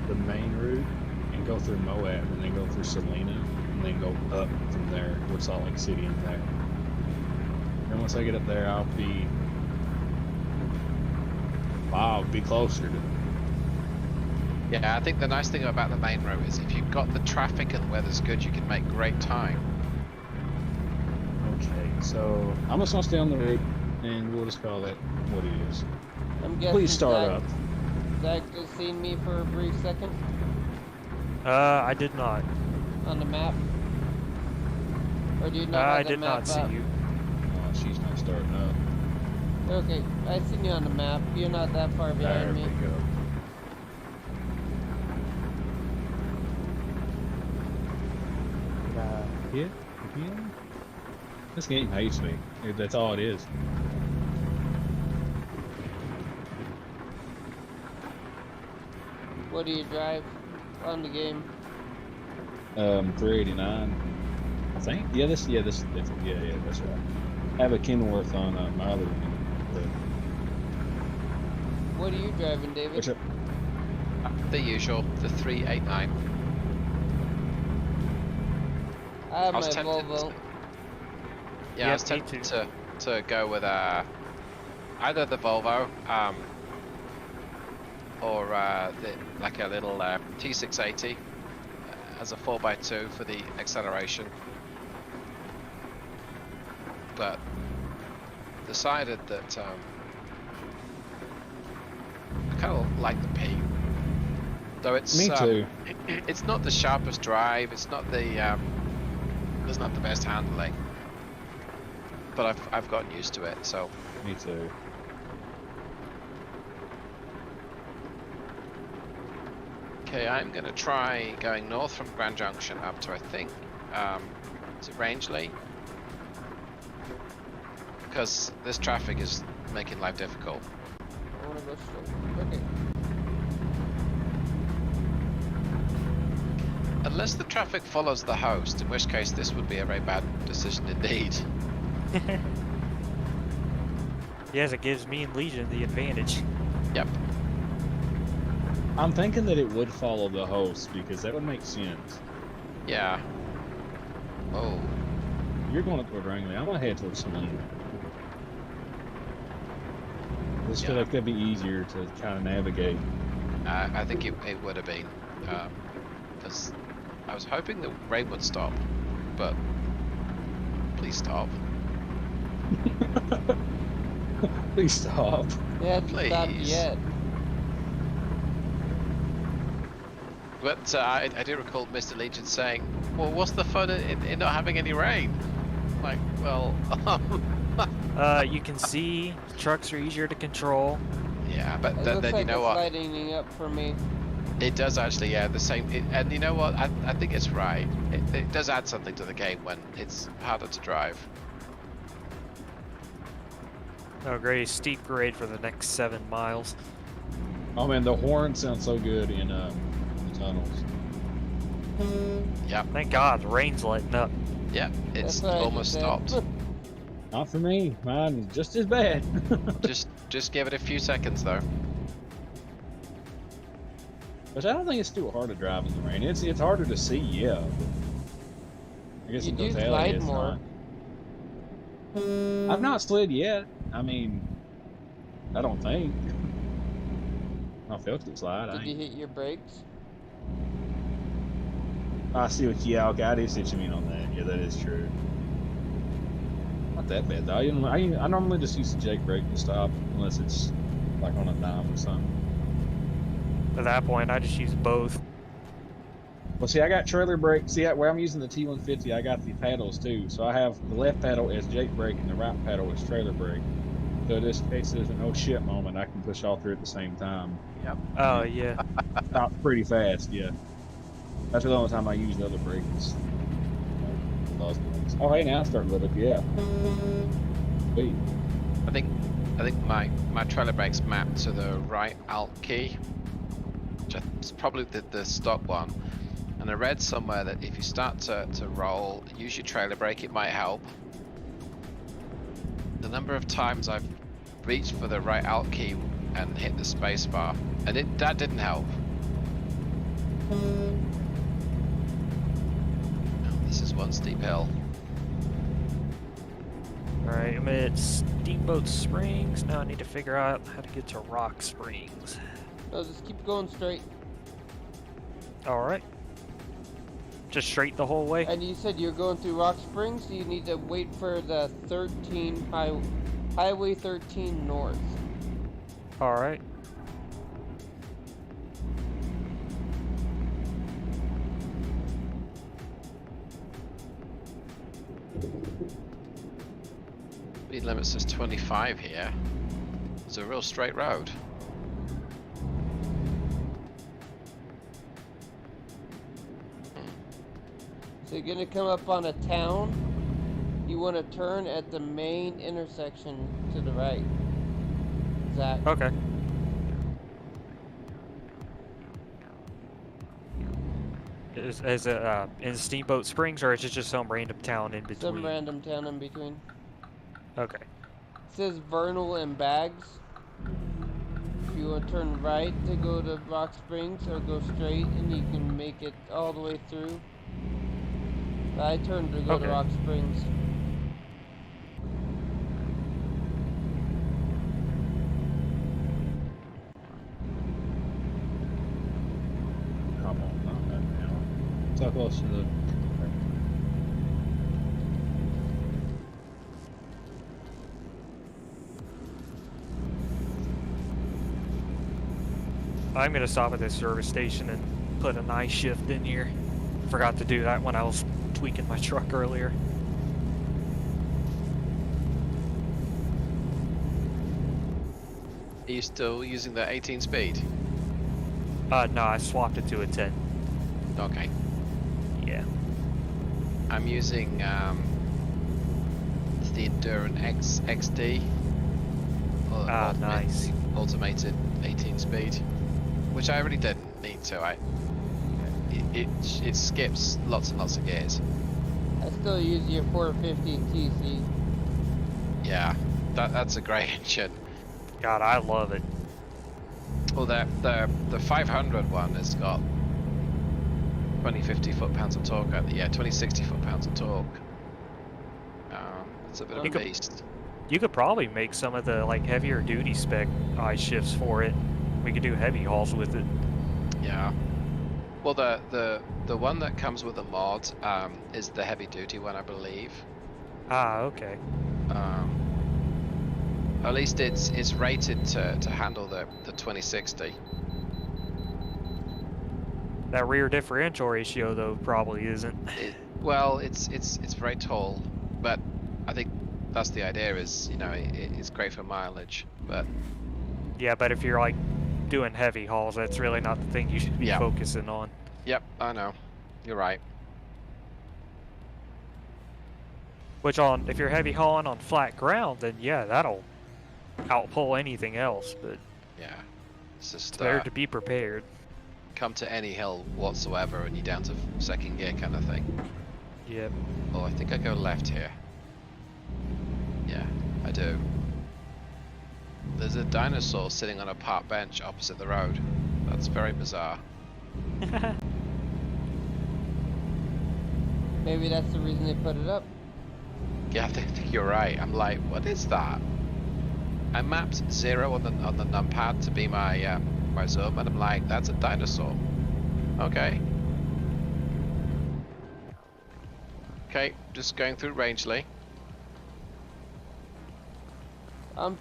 the main route and go through Moab and then go through Salina and then go up from there with Salt Lake City and there. And once I get up there, I'll be closer to. Yeah, I think the nice thing about the main road is if you've got the traffic and the weather's good, you can make great time. Okay, so I'm just gonna stay on the route and we'll just call that what it is. I'm guessing Please start up. Zach just seen me for a brief second I did not. on the map. Or do you not I have the did map not see up? you. She's not starting up. Okay, I seen you on the map. You're not that far behind There me. we go. Hit again? This game hates me. That's all it is. What do you drive on the game? 389. I think. Yeah, this is different. Yeah, that's right. I have a Kenworth on my other one. What are you driving, David? Which The usual, the 389. I have I was my tempted Volvo. Yeah, I was tempted to go with either the Volvo or like a little T680 as a 4x2 for the acceleration, but decided that I kind of like the P. Though it's me too. It's not the sharpest drive. It's not the it's not the best handling. But I've gotten used to it, so. Me too. Okay, I'm gonna try going north from Grand Junction up to, I think, is it Rangeley? Because this traffic is making life difficult. I wanna go straight. Okay. Unless the traffic follows the host, in which case this would be a very bad decision indeed. Yes, it gives me and Legion the advantage. Yep. I'm thinking that it would follow the host because that would make sense. Yeah. Oh. You're going up toward Wrangley. I'm going to head towards Saline. I just feel like that'd be easier to kind of navigate. I think it would have been. Because I was hoping the rain would stop. But please stop. Please stop. Yeah, it's not stopped Please. yet. But I do recall Mr. Legion saying, well, what's the fun in not having any rain? Like, well, You can see trucks are easier to control. yeah, but It then looks you like know it's what? lightening up for me. It does actually, yeah, the same. And you know what? I think it's right. It does add something to the game when it's harder to drive. Oh, great, steep grade for the next 7 miles. Oh man, the horn sounds so good in the tunnels. Yep, Thank God, the rain's letting up. yep, it's That's what I almost just stopped. said. Not for me. Mine is just as bad. just give it a few seconds though. But I don't think it's too hard to drive in the rain. It's harder to see, yeah. I guess You in do totality, slide it's more. not. I've not slid yet. I mean, I don't think. I felt it slide. Did you hit your brakes? I see what. Yeah, okay, I do see what you mean on that. Yeah, that is true. Not that bad though. I normally just use the Jake brake to stop unless it's like on a dime or something. At that point, I just use both. Well, see, I got trailer brake. See, where I'm using the T150, I got the paddles too. So I have the left paddle as Jake brake and the right paddle as trailer brake. So in this case, there's a no shit moment. I can push all three at the same time. Yep. Oh, yeah. Stop pretty fast, yeah. That's the only time I use the other brake. Oh, hey, now it's starting to look, yeah. Sweet. I think my trailer brake's mapped to the right alt key, which is probably the stock one. And I read somewhere that if you start to roll, use your trailer brake, it might help. The number of times I've reached for the right alt key and hit the space bar, and that didn't help. Oh, this is one steep hill. Alright, I'm at Steamboat Springs. Now I need to figure out how to get to Rock Springs. No, just keep going straight. Alright. Just straight the whole way? And you said you're going through Rock Springs, so you need to wait for the Highway 13 North. Alright. Speed limit says 25 here. It's a real straight road. So you're gonna come up on a town. You want to turn at the main intersection to the right. Zach. Okay. Is it in Steamboat Springs, or is it just some random town in between? Some random town in between. Okay. It says Vernal and Bags. If you want to turn right to go to Rock Springs, or go straight and you can make it all the way through. But I turned to go to Rock Springs. Come on, not that now. So close to the. I'm gonna stop at this service station and put a night shift in here. Forgot to do that when I was tweaking my truck earlier. Are you still using the 18 speed? No, I swapped it to a 10. Okay. Yeah. I'm using the Endurance XD. Nice. Automated 18 speed, which I really didn't need to. It skips lots and lots of gears. I still use your 450 TC. Yeah, that's a great engine. God, I love it. Well, the 500 one has got 2050 foot-pounds of torque. 2060 foot-pounds of torque. It's a bit of a beast. You could probably make some of the like heavier duty spec I shifts for it. We could do heavy hauls with it. Yeah. Well, the one that comes with the mod is the heavy duty one, I believe. Okay. At least it's rated to handle the 2060. That rear differential ratio though probably isn't. Well, it's very tall, but I think that's the idea. Is it's great for mileage, but yeah, but if you're like doing heavy hauls, that's really not the thing you should be focusing on. Yep, I know. You're right. Which if you're heavy hauling on flat ground, then yeah, that'll outpull anything else. But yeah, it's just better to be prepared. Come to any hill whatsoever, and you're down to second gear kind of thing. Yep. Oh, I think I go left here. Yeah, I do. There's a dinosaur sitting on a park bench opposite the road. That's very bizarre. Maybe that's the reason they put it up. Yeah, I think you're right. I'm like, what is that? I mapped 0 on the numpad to be my my zoom, and I'm like, that's a dinosaur. Okay. Okay, just going through Rangeley. I'm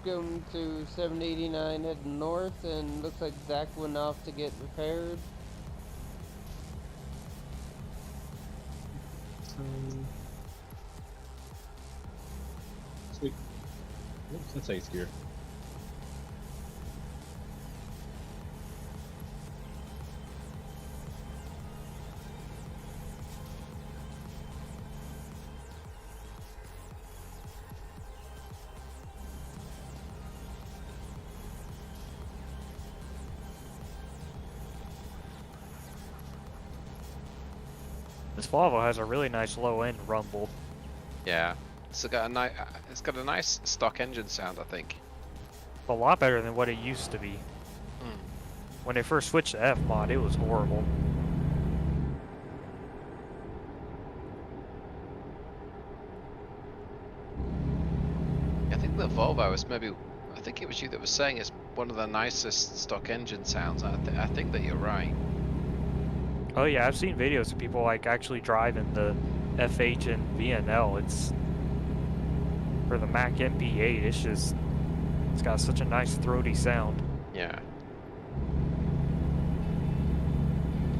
going to 789 heading north, and looks like Zach went off to get repaired. Sweet. Oops, that's 8th gear. This Volvo has a really nice low end rumble. Yeah, it's got a nice stock engine sound, I think. A lot better than what it used to be. When they first switched to F mod, it was horrible. I think the Volvo is I think it was you that was saying it's one of the nicest stock engine sounds. I think that you're right. Oh yeah, I've seen videos of people like actually driving the FH and VNL. It's for the Mac MP8. It's got such a nice throaty sound. Yeah.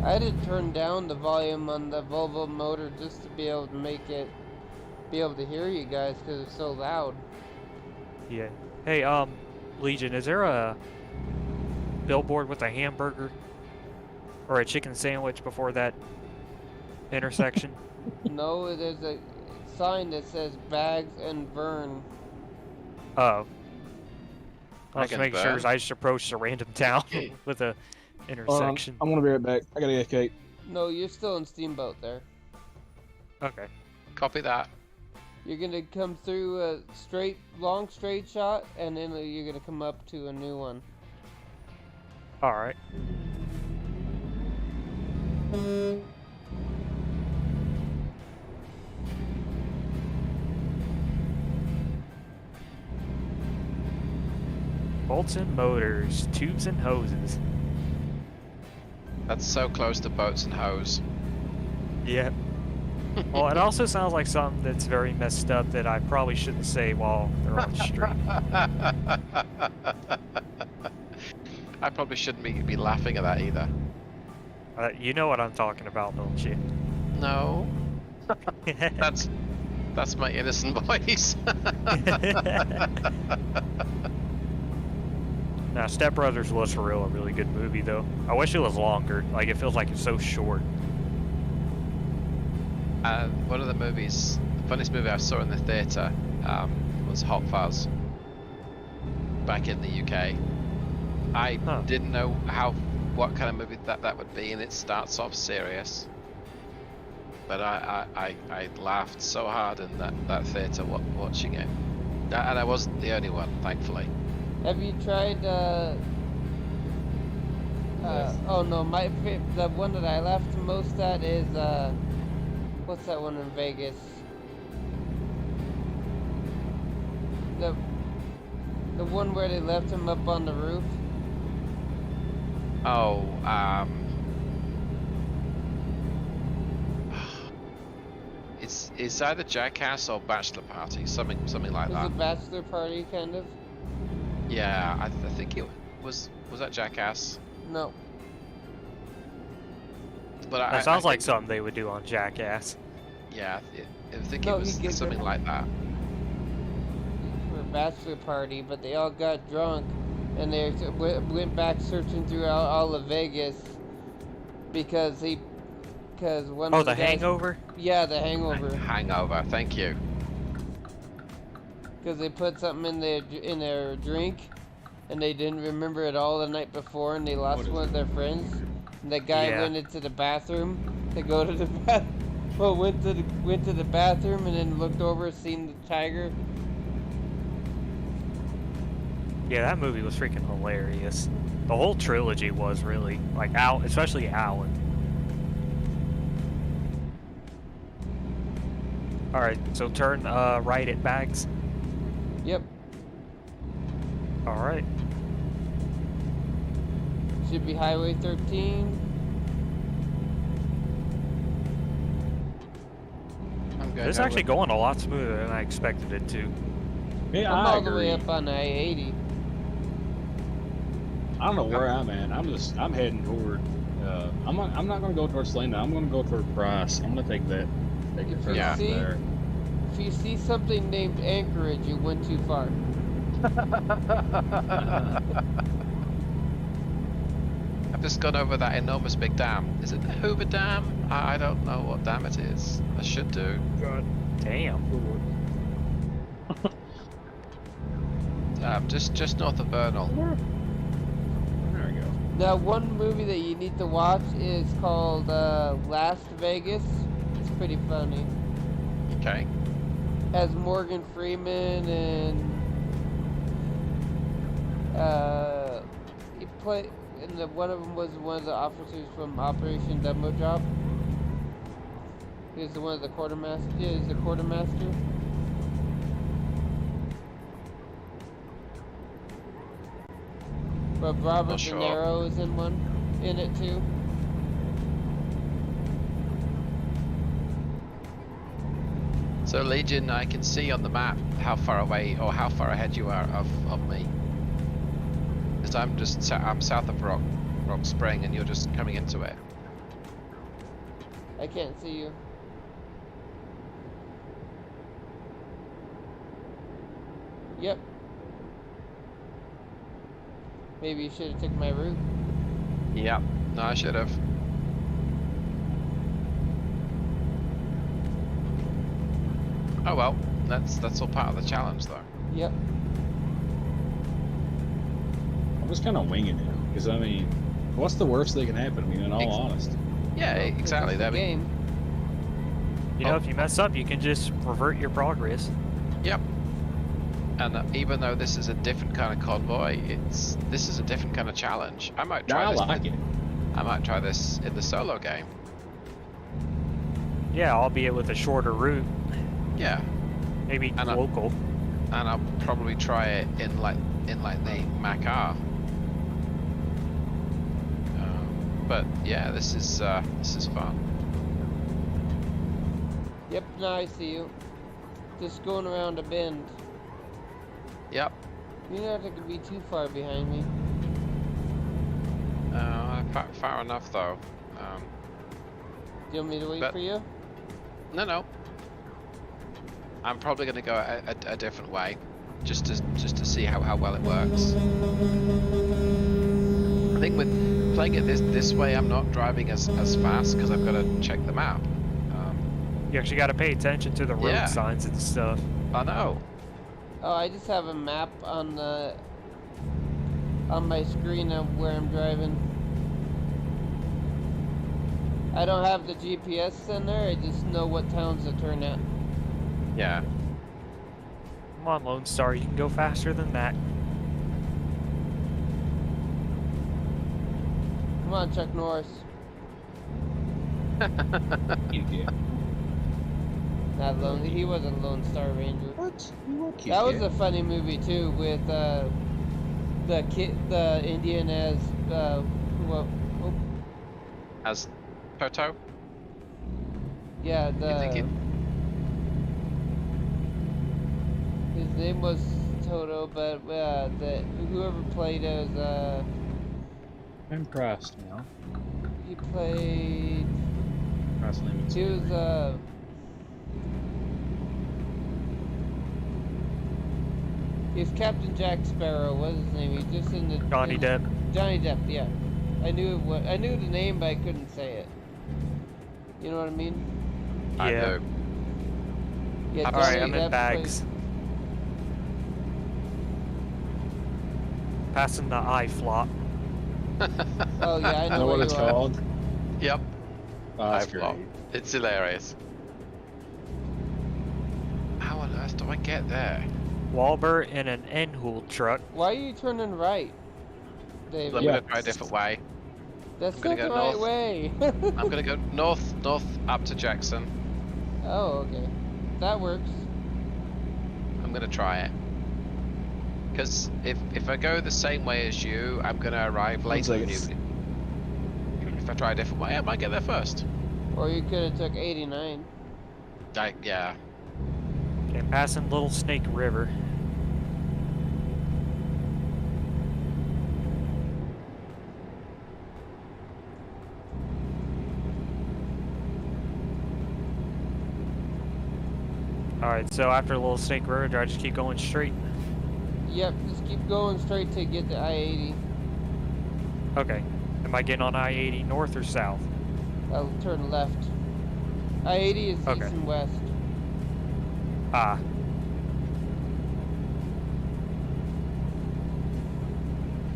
I had to turn down the volume on the Volvo motor just to be able to be able to hear you guys because it's so loud. Yeah. Hey, Legion, is there a billboard with a hamburger or a chicken sandwich before that intersection? No, there's a sign that says bags and burn. Oh. I was Bag and making sure burn? I just approached a random town with a intersection. I'm gonna be right back. I gotta escape. No, you're still in Steamboat there. Okay. Copy that. You're gonna come through a long straight shot, and then you're gonna come up to a new one. Alright. Bolts and motors, tubes and hoses. That's so close to boats and hose. Yeah. Well, it also sounds like something that's very messed up that I probably shouldn't say while they're on the street. I probably shouldn't be laughing at that either. You know what I'm talking about, don't you? No, that's my innocent voice. Now, Step Brothers was for real a really good movie, though. I wish it was longer. Like, it feels like it's so short. One of the movies, the funniest movie I saw in the theatre was Hot Fuzz back in the UK. I didn't know what kind of movie that would be, and it starts off serious. But I laughed so hard in that theatre watching it. And I wasn't the only one, thankfully. Have you tried? Oh no, the one that I laughed the most at is what's that one in Vegas? The one where they left him up on the roof. Oh, it's either Jackass or Bachelor Party, something like It was that. a bachelor party, kind of. Yeah, I think it was that Jackass. No. But That sounds like something they would do on Jackass. Yeah, I think No, it was he gets something it. like that. For a bachelor party, but they all got drunk, and they went back searching throughout all of Vegas because one Oh, of the the guys, Hangover? Yeah, the Hangover. Hangover, thank you. Because they put something in their drink, and they didn't remember it all the night before, and they lost one of their friends. And that guy Yeah. went into the bathroom to go to the went to the bathroom and then looked over, seen the tiger. Yeah, that movie was freaking hilarious. The whole trilogy was really, like, especially Alan. Alright, so turn right at Bags. Yep. Alright. Should be Highway 13. I'm good. It's actually going a lot smoother than I expected it to. Yeah, I'm I all agree. the way up on I-80. I don't know where I'm at. I'm heading toward. I'm not gonna go towards Selena. I'm gonna go toward Price. I'm gonna take the first Yeah. See? there. If you see something named Anchorage, you went too far. I've just gone over that enormous big dam. Is it the Hoover Dam? I don't know what dam it is. I should do. God. Damn. Just north of Bernal. There we go. Now, one movie that you need to watch is called Las Vegas. It's pretty funny. Okay. Has Morgan Freeman and he played, and one of them was one of the officers from Operation Demo Drop. He was one of the quartermaster. Yeah, he's the quartermaster. But Robert Not sure. De Niro is in it too. So Legion, I can see on the map how far away or how far ahead you are of me. Because I'm south of Rock Spring and you're just coming into it. I can't see you. Yep. Maybe you should have took my route. Yeah, no, I should have. Oh well, that's all part of the challenge, though. Yep. I'm just kind of winging it, because I mean, what's the worst that can happen? I mean, in all honesty. Yeah, Well, 'cause exactly. it's a That mean, game. You know, if you mess up, you can just revert your progress. yep. And even though this is a different kind of convoy, this is a different kind of challenge. I might try I this. like it. I might try this in the solo game. Yeah, albeit with a shorter route, Yeah, maybe And local. and I'll probably try it in like the Mac R. But yeah, this is fun. Yep, now I see you. Just going around a bend. Yep. You're not going to be too far behind me. Far enough though. Do you want me to wait But- for you? No. I'm probably going to go a different way, just to see how well it works. I think with playing it this way, I'm not driving as fast because I've got to check the map. You actually got to pay attention to the road Yeah. signs and stuff. I know. Oh, I just have a map on my screen of where I'm driving. I don't have the GPS in there, I just know what towns to turn at. Yeah. Come on, Lone Star, you can go faster than that. Come on, Chuck Norris. You get. Not Lone, he wasn't Lone Star Ranger. What? That was a funny movie too, with the Indian as As Toto. yeah, think his name was Toto, but whoever played as I'm Christ now. he played Christ name is. he was he's Captain Jack Sparrow. What's his name? He's just in the Johnny Depp. Johnny Depp, yeah. I knew the name, but I couldn't say it. You know what I mean? I Yeah. know. Yeah. Alright, Alright, Johnny I'm in Depp bags. Passing the eye flop. Oh yeah, I I know, know what where it's you are. called. Yep. Oh, that's I've lost. great. It's hilarious. How on earth do I get there? Walbur in an Enhool truck. Why are you turning right, David? I'm Yeah. gonna try a different way. That's I'm not gonna the go right north. way. I'm gonna go north up to Jackson. Oh, okay. That works. I'm gonna try it. Because if I go the same way as you, I'm gonna arrive later than you. If I try a different way, I might get there first. Or you could have took 89. Yeah. Okay, passing Little Snake River. Alright, so after Little Snake River, do I just keep going straight? Yep, just keep going straight to get to I-80. Okay. Am I getting on I-80 north or south? I'll turn left. I-80 is Okay. east and west. Ah.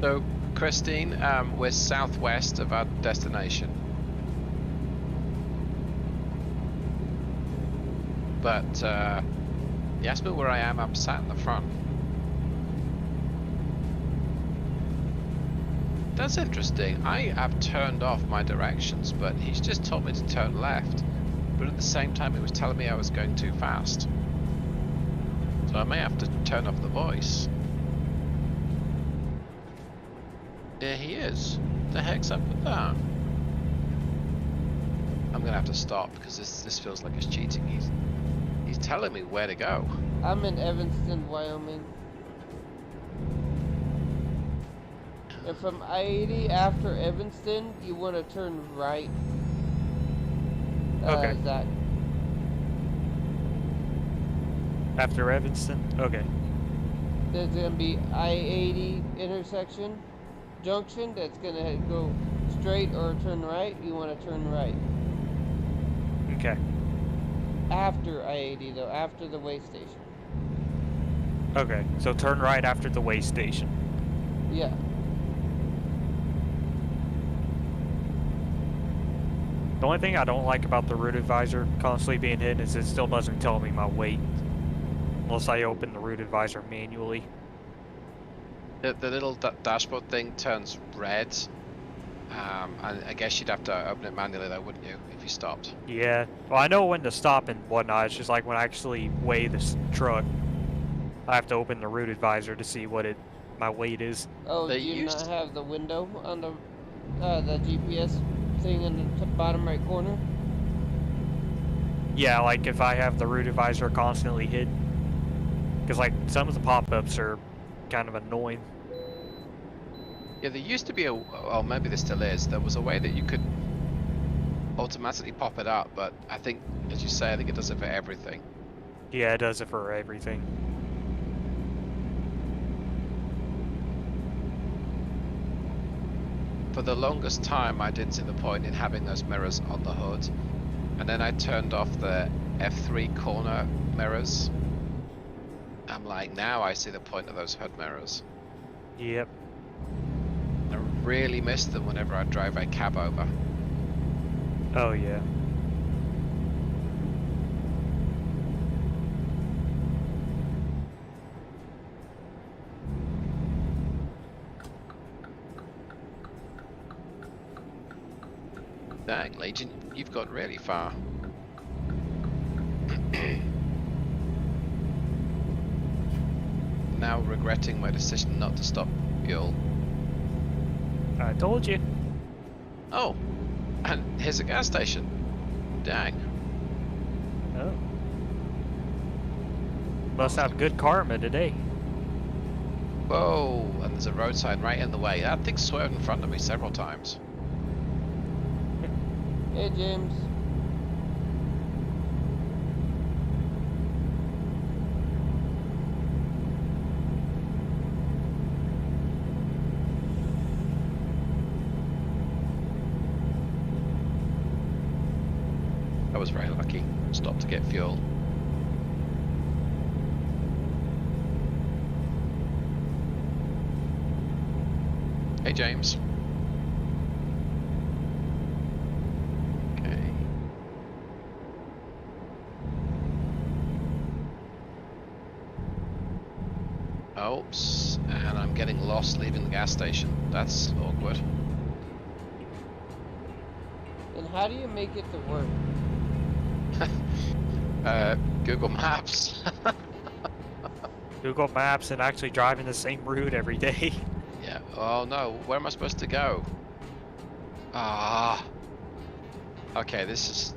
So, Christine, we're southwest of our destination. But, you asked me where I am, I'm sat in the front. That's interesting. I have turned off my directions, but he's just told me to turn left. But at the same time, it was telling me I was going too fast. So I may have to turn off the voice. There he is. The heck's up with that? I'm gonna have to stop because this feels like it's cheating. He's telling me where to go. I'm in Evanston, Wyoming. And from I-80 after Evanston, you want to turn right. Okay. Zach. After Evanston? Okay. There's gonna be I-80 intersection. junction that's gonna go straight or turn right, you want to turn right. Okay. After I-80 though, after the way station. Okay, so turn right after the way station. Yeah. The only thing I don't like about the route advisor constantly being hidden is it still doesn't tell me my weight. Unless I open the route advisor manually. The little dashboard thing turns red. And I guess you'd have to open it manually though, wouldn't you, if you stopped? Yeah. Well, I know when to stop and whatnot. It's just like when I actually weigh this truck, I have to open the route advisor to see what my weight is. Oh, They do you used- not have the window on the GPS thing in the bottom right corner? Yeah, like if I have the route advisor constantly hidden. Because like some of the pop-ups are kind of annoying. Yeah, there used to be well, maybe there still is. There was a way that you could automatically pop it up, but I think, as you say, I think it does it for everything. Yeah, it does it for everything. For the longest time, I didn't see the point in having those mirrors on the hood, and then I turned off the F3 corner mirrors. I'm like, now I see the point of those hood mirrors. Yep. I really miss them whenever I drive a cab over. Oh yeah. Dang, Legion, you've got really far. Now regretting my decision not to stop fuel. I told you. Oh, and here's a gas station. Dang. Oh. Must have good karma today. Whoa, and there's a road sign right in the way. That thing swerved in front of me several times. Hey, James. I was very lucky. Stopped to get fuel. Hey, James. Okay. Oops, and I'm getting lost leaving the gas station. That's awkward. And how do you make it to work? Google Maps. Google Maps and actually driving the same route every day. Yeah. Oh no, where am I supposed to go? Ah. Okay, this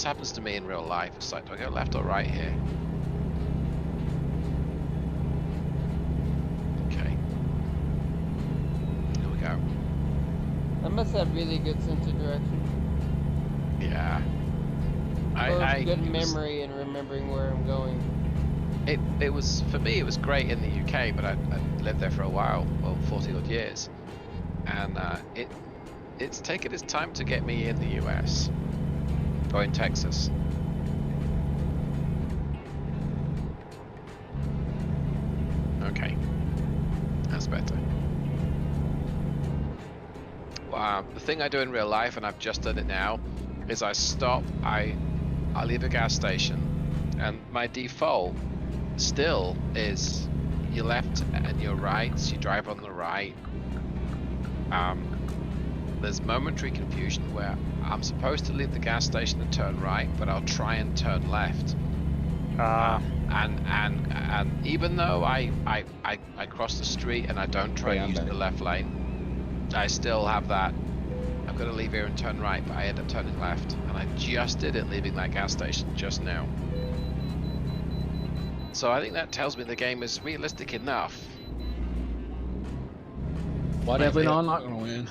happens to me in real life. It's like, do I go left or right here? Okay. Here we go. I must have really good sense of direction. Yeah. Or good it was- memory in remembering where I'm going. It was, for me, it was great in the UK, but I lived there for a while, well, 40 odd years, and it's taken its time to get me in the US, or in Texas. Okay, that's better. The thing I do in real life, and I've just done it now, is I stop, I leave a gas station, and my default still is your left and your right, so you drive on the right. There's momentary confusion where I'm supposed to leave the gas station and turn right, but I'll try and turn left. And even though I cross the street and I don't try Hey, and I'm use back. the left lane, I still have that. I've got to leave here and turn right, but I end up turning left. And I just did it leaving that gas station just now. So I think that tells me the game is realistic enough. Well, definitely know I'm not gonna win.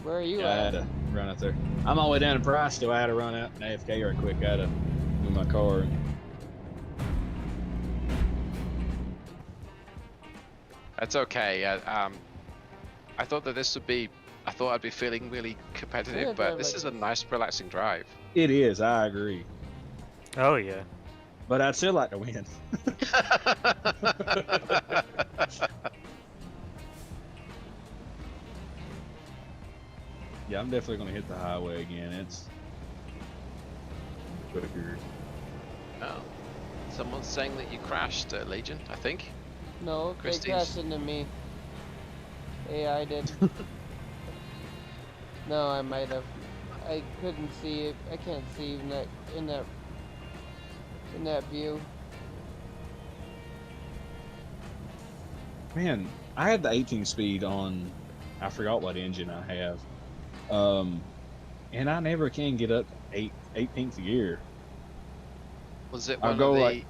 Where are you Yeah, I at? had to run out there. I'm all the way down in Price, so I had to run out in AFK right quick. I had to move my car. That's okay. I thought that this would be. I thought I'd be feeling really competitive, Yeah, but drive this like is a this. nice, relaxing drive. It is. I agree. Oh yeah. But I'd still like to win. Yeah, I'm definitely gonna hit the highway again. It's quicker. Oh, someone's saying that you crashed, Legion. I think. No, they Christie's. crashed into me. AI did. No, I might have. I couldn't see it. I can't see in that view. Man, I had the 18 speed on. I forgot what engine I have. And I never can get up to 18th gear. Was it I'll one go of the? like.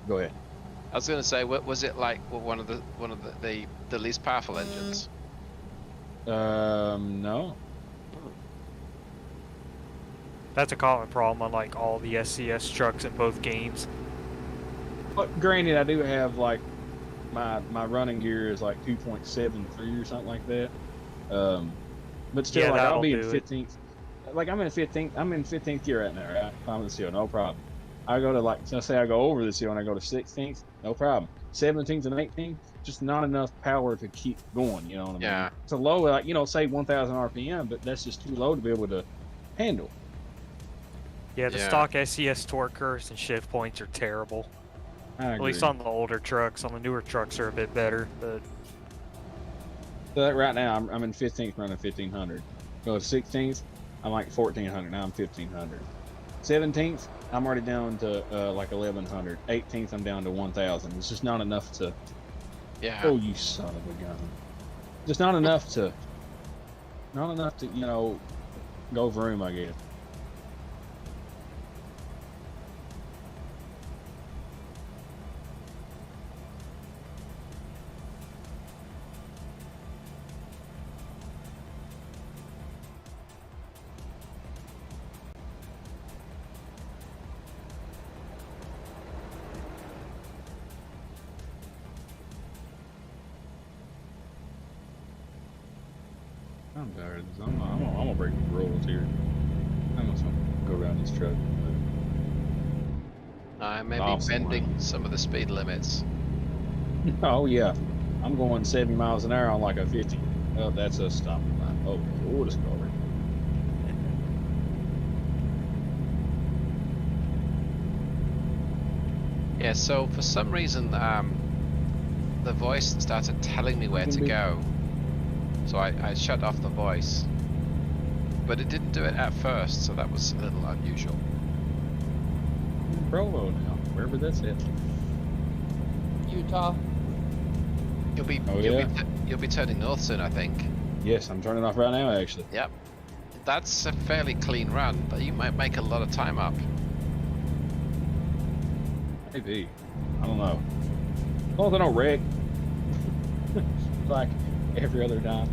Go ahead. I was going to say, was it like one of the least powerful engines? No. That's a common problem on like all the SCS trucks in both games. But granted, I do have like my running gear is like 2.73 or something like that. But still, Yeah, like I'll that'll be in do it. 15th. Like I'm in 15th. I'm in 15th gear right now, right? Climbing the seal, no problem. I go to like, let's say I go over the seal and I go to 16th, no problem. 17th and 18th, just not enough power to keep going. You know what I mean? Yeah. It's a low, like say 1,000 RPM, but that's just too low to be able to handle. Yeah, the Yeah. stock SCS torque curves and shift points are terrible. I At agree. least on the older trucks. On the newer trucks are a bit better, but So like right now, I'm in 15th running 1,500. Go to 16th, I'm like 1,400. Now I'm 1,500. 17th, I'm already down to like 1,100. 18th, I'm down to 1,000. It's just not enough to. Yeah. Oh, you son of a gun! Just not enough to. Not enough to go vroom, I guess. I'm tired. I'm gonna break the rules here. I'm just gonna go around this truck. I may be Awesome, bending man. some of the speed limits. Oh yeah, I'm going 70 miles an hour on like a 50. Oh, that's a stop line. Oh, Discovery. Yeah. So for some reason, the voice started telling me where to go. So I shut off the voice, but it didn't do it at first, so that was a little unusual. Provo now, wherever that's at. Utah. You'll be Oh, you'll yeah? be you'll be turning north soon, I think. Yes, I'm turning off right now, actually. Yep. That's a fairly clean run, but you might make a lot of time up. Maybe. I don't know. As long as I don't wreck. Like every other time.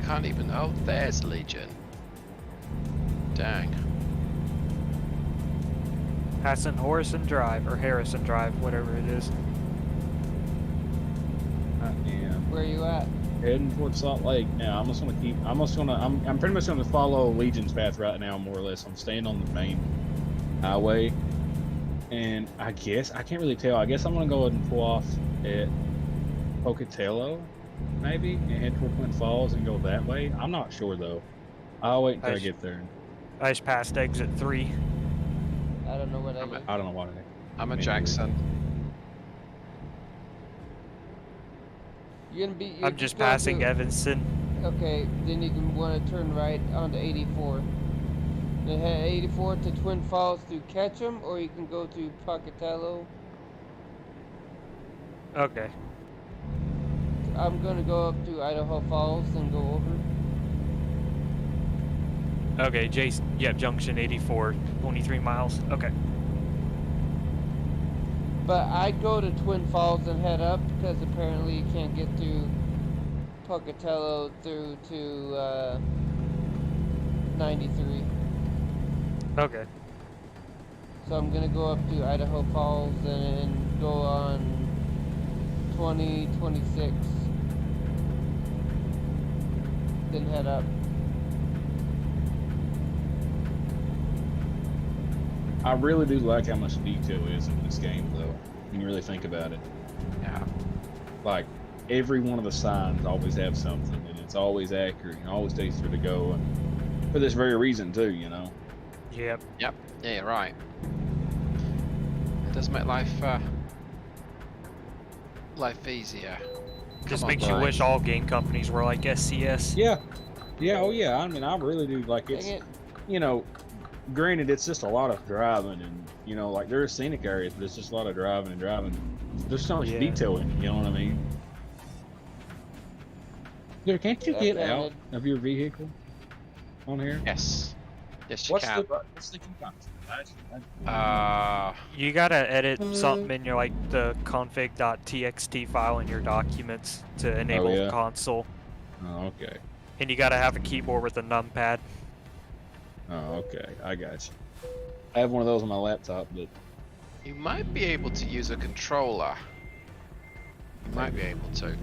Can't even. Oh, there's Legion. Dang. passing Harrison Drive or Harrison Drive, whatever it is. I am Where you at? heading towards Salt Lake now. I'm pretty much gonna follow Legion's path right now, more or less. I'm staying on the main highway, and I guess I can't really tell. I guess I'm gonna go ahead and pull off at Pocatello, maybe, and head toward Twin Falls and go that way. I'm not sure though. I'll wait until I get there. I just passed exit 3. I don't know what I I'm did. I don't know what I'm a Maybe. Jackson. You're gonna be. I'm just passing Evanston. Okay, then you can want to turn right onto 84. Then head 84 to Twin Falls through Ketchum, or you can go to Pocatello. Okay. I'm gonna go up to Idaho Falls and go over. Okay, Jason. Yep, Junction 84, 23 miles. Okay. But I'd go to Twin Falls and head up because apparently you can't get to Pocatello through to 93. Okay. So I'm gonna go up to Idaho Falls and go on 2026. Then head up. I really do like how much detail is in this game, though, when you really think about it. Yeah. Like, every one of the signs always have something, and it's always accurate, and always takes where to go, and for this very reason, too, you know? Yep. Yep. Yeah, you're right. It does make life easier. Just Come on, makes you guys. wish all game companies were like SCS. Yeah. Yeah, oh yeah, I mean, I really do, like, Dang it's, it. you know, granted, it's just a lot of driving, and, you know, like, there are scenic areas, but it's just a lot of driving and driving. There's so much Yeah. detail in it, you know what I mean? Dude, can't you get out of your vehicle on here? Yes. Yes, you What's can. the key function? You gotta edit something in your like the config.txt file in your documents to enable yeah? console, Oh, okay. and you gotta have a keyboard with a numpad. Oh, okay. I got you. I have one of those on my laptop, but You might be able to use a controller. You might be able to.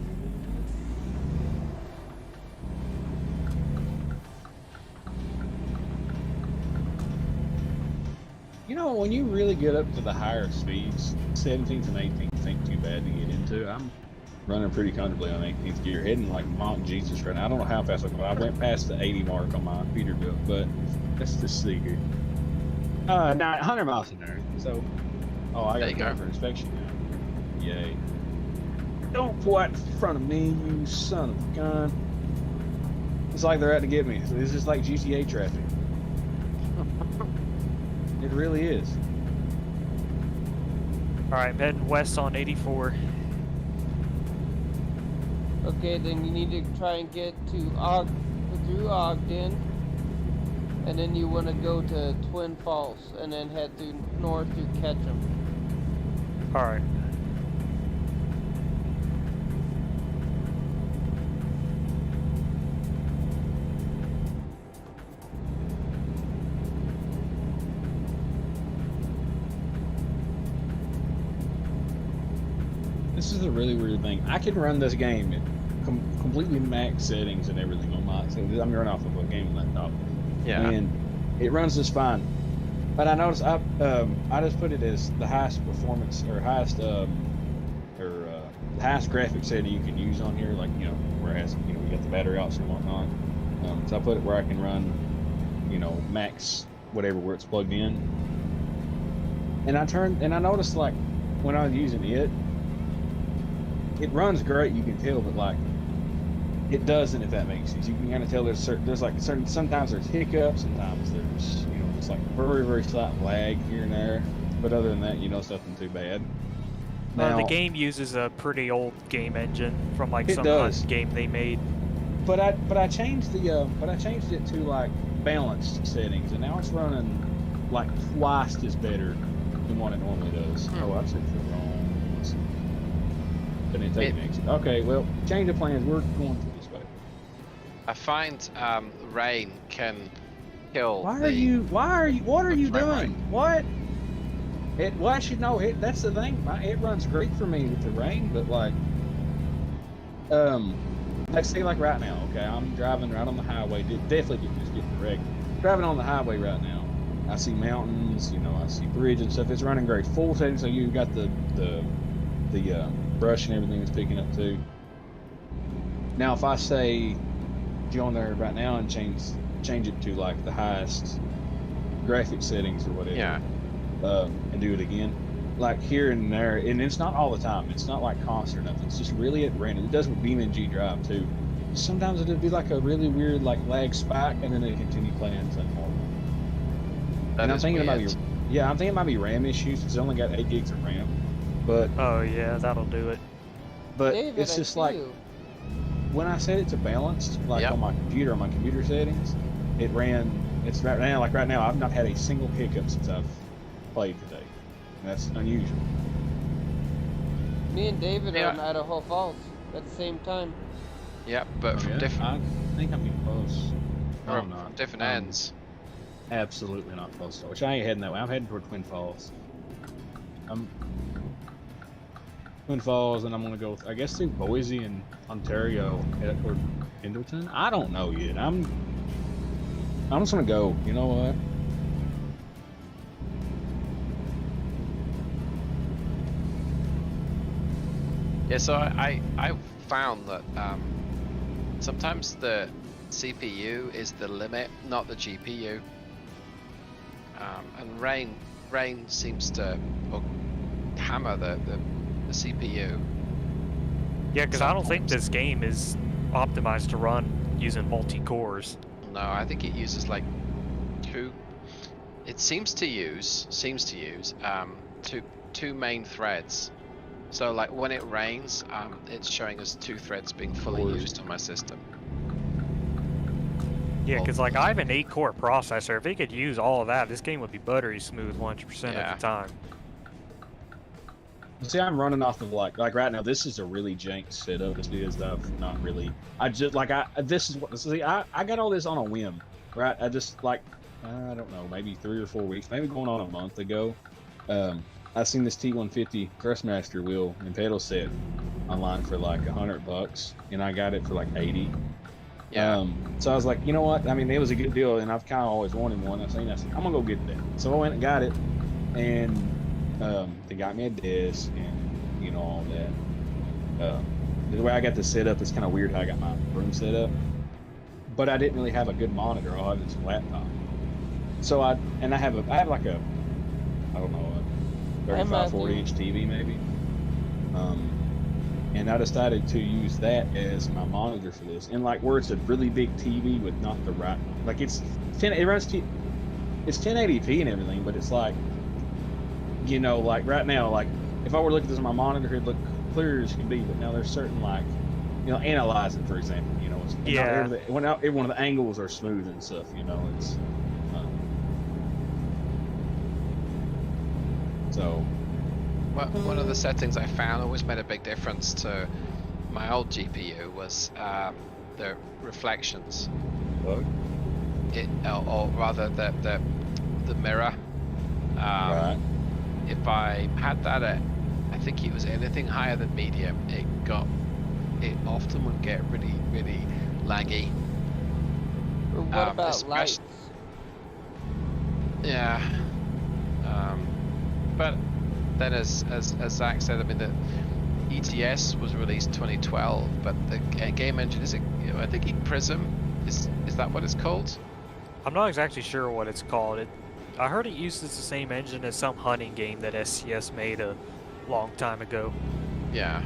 you know, when you really get up to the higher speeds, 17th and 18th ain't too bad to get into. I'm running pretty comfortably on 18th gear, heading like Mount Jesus right now. I don't know how fast I go. I went past the 80 mark on my Peterbilt, but let's just see here. 100 miles an hour. So, I got to go for inspection now. Yay! Don't pull out in front of me, you son of a gun! It's like they're out to get me. It's just like GTA traffic. It really is. Alright, I'm heading west on 84. Okay, then you need to try and get to through Ogden, and then you want to go to Twin Falls, and then head through north through Ketchum. Alright. This is a really weird thing. I can run this game at completely max settings and everything on my. So I'm running off of a gaming laptop. Yeah. And it runs just fine. But I noticed I just put it as the highest performance or highest highest graphic setting you can use on here. Like, you know, where it has, you know, we got the battery option and whatnot. So I put it where I can run, you know, max whatever where it's plugged in. And I noticed, like, when I was using it runs great, you can tell, but like it doesn't, if that makes sense. You can kind of tell sometimes there's hiccups, sometimes there's, you know, it's like very, very slight lag here and there. But other than that, you know, it's nothing too bad. Now, The game uses a pretty old game engine from like It some does. hunt game they made. But I changed it to like balanced settings, and now it's running like twice as better than what it normally does. Oh, I said the wrong. But it exit. Okay, well, change of plans. We're going through this way. I find rain can kill. What are you doing? rate. What? Well, I should know. That's the thing. It runs great for me with the rain, but like, let's say like right now. Okay, I'm driving right on the highway. Definitely didn't just get the wreck. Driving on the highway right now. I see mountains. You know, I see bridge and stuff. It's running great. Full setting, so you got the brush and everything is picking up too. Now, if I say go on there right now and change it to like the highest graphic settings or whatever, Yeah. And do it again, like here and there, and it's not all the time. It's not like constant or nothing. It's just really at random. It does with BeamNG Drive too. Sometimes it'll be like a really weird like lag spike, and then it continue playing something more. And I'm thinking it might be RAM issues. It's only got 8 gigs of RAM. But Oh yeah, that'll do it. David, it's just like when I set it to balanced, like Yep. on my computer settings, it ran. It's right now. I've not had a single hiccup since I've played today. And that's unusual. Me and David Yeah. are in Idaho Falls at the same time. Yeah, but from different I think I'm getting close. No, or I'm not. from different ends. absolutely not close to. Which I ain't heading that way. I'm heading toward Twin Falls. Twin Falls, and I'm gonna go. I guess through Boise and Ontario, head up toward Pendleton. I don't know yet. I'm just gonna go. You know what? Yeah, so I found that sometimes the CPU is the limit, not the GPU. And rain seems to hammer the CPU. Yeah, because I don't think this game is optimized to run using multi-cores. No, I think it uses like two. It seems to use two main threads. So like when it rains, it's showing us two threads being fully used on my system. Yeah, because like I have an 8-core processor. If it could use all of that, this game would be buttery smooth 100% of the time. See, I'm running off of like right now. This is a really jank setup. This is not really. I just like this is what see. I got all this on a whim, right? I just like I don't know, maybe 3 or 4 weeks, maybe going on a month ago. I seen this T150 Crestmaster wheel and pedal set online for like $100, and I got it for like 80. Yeah. So I was like, you know what? I mean, it was a good deal, and I've kind of always wanted one. I said, I'm gonna go get that. So I went and got it, and they got me a desk and you know all that. The way I got this set up is kind of weird how I got my room set up, but I didn't really have a good monitor. All I had was a laptop. So I have like a I don't know. 35, 40-inch TV maybe, and I decided to use that as my monitor for this. And like where it's a really big TV with not the right, like it's 1080p and everything, but it's like, you know, like right now, like if I were to look at this on my monitor, it'd look clear as can be. But now there's certain like, you know, analyzing for example, you know, it's, one of the angles are smooth and stuff, you know, it's. So, well, one of the settings I found always made a big difference to my old GPU was the reflections. what? Or rather the mirror. Right. If I had that at, I think it was anything higher than medium, it often would get really laggy. Or what about lights? Yeah. But then, as Zach said, I mean, the ETS was released 2012, but the game engine is, I think Prism is that what it's called? I'm not exactly sure what it's called. I heard it uses the same engine as some hunting game that SCS made a long time ago. Yeah.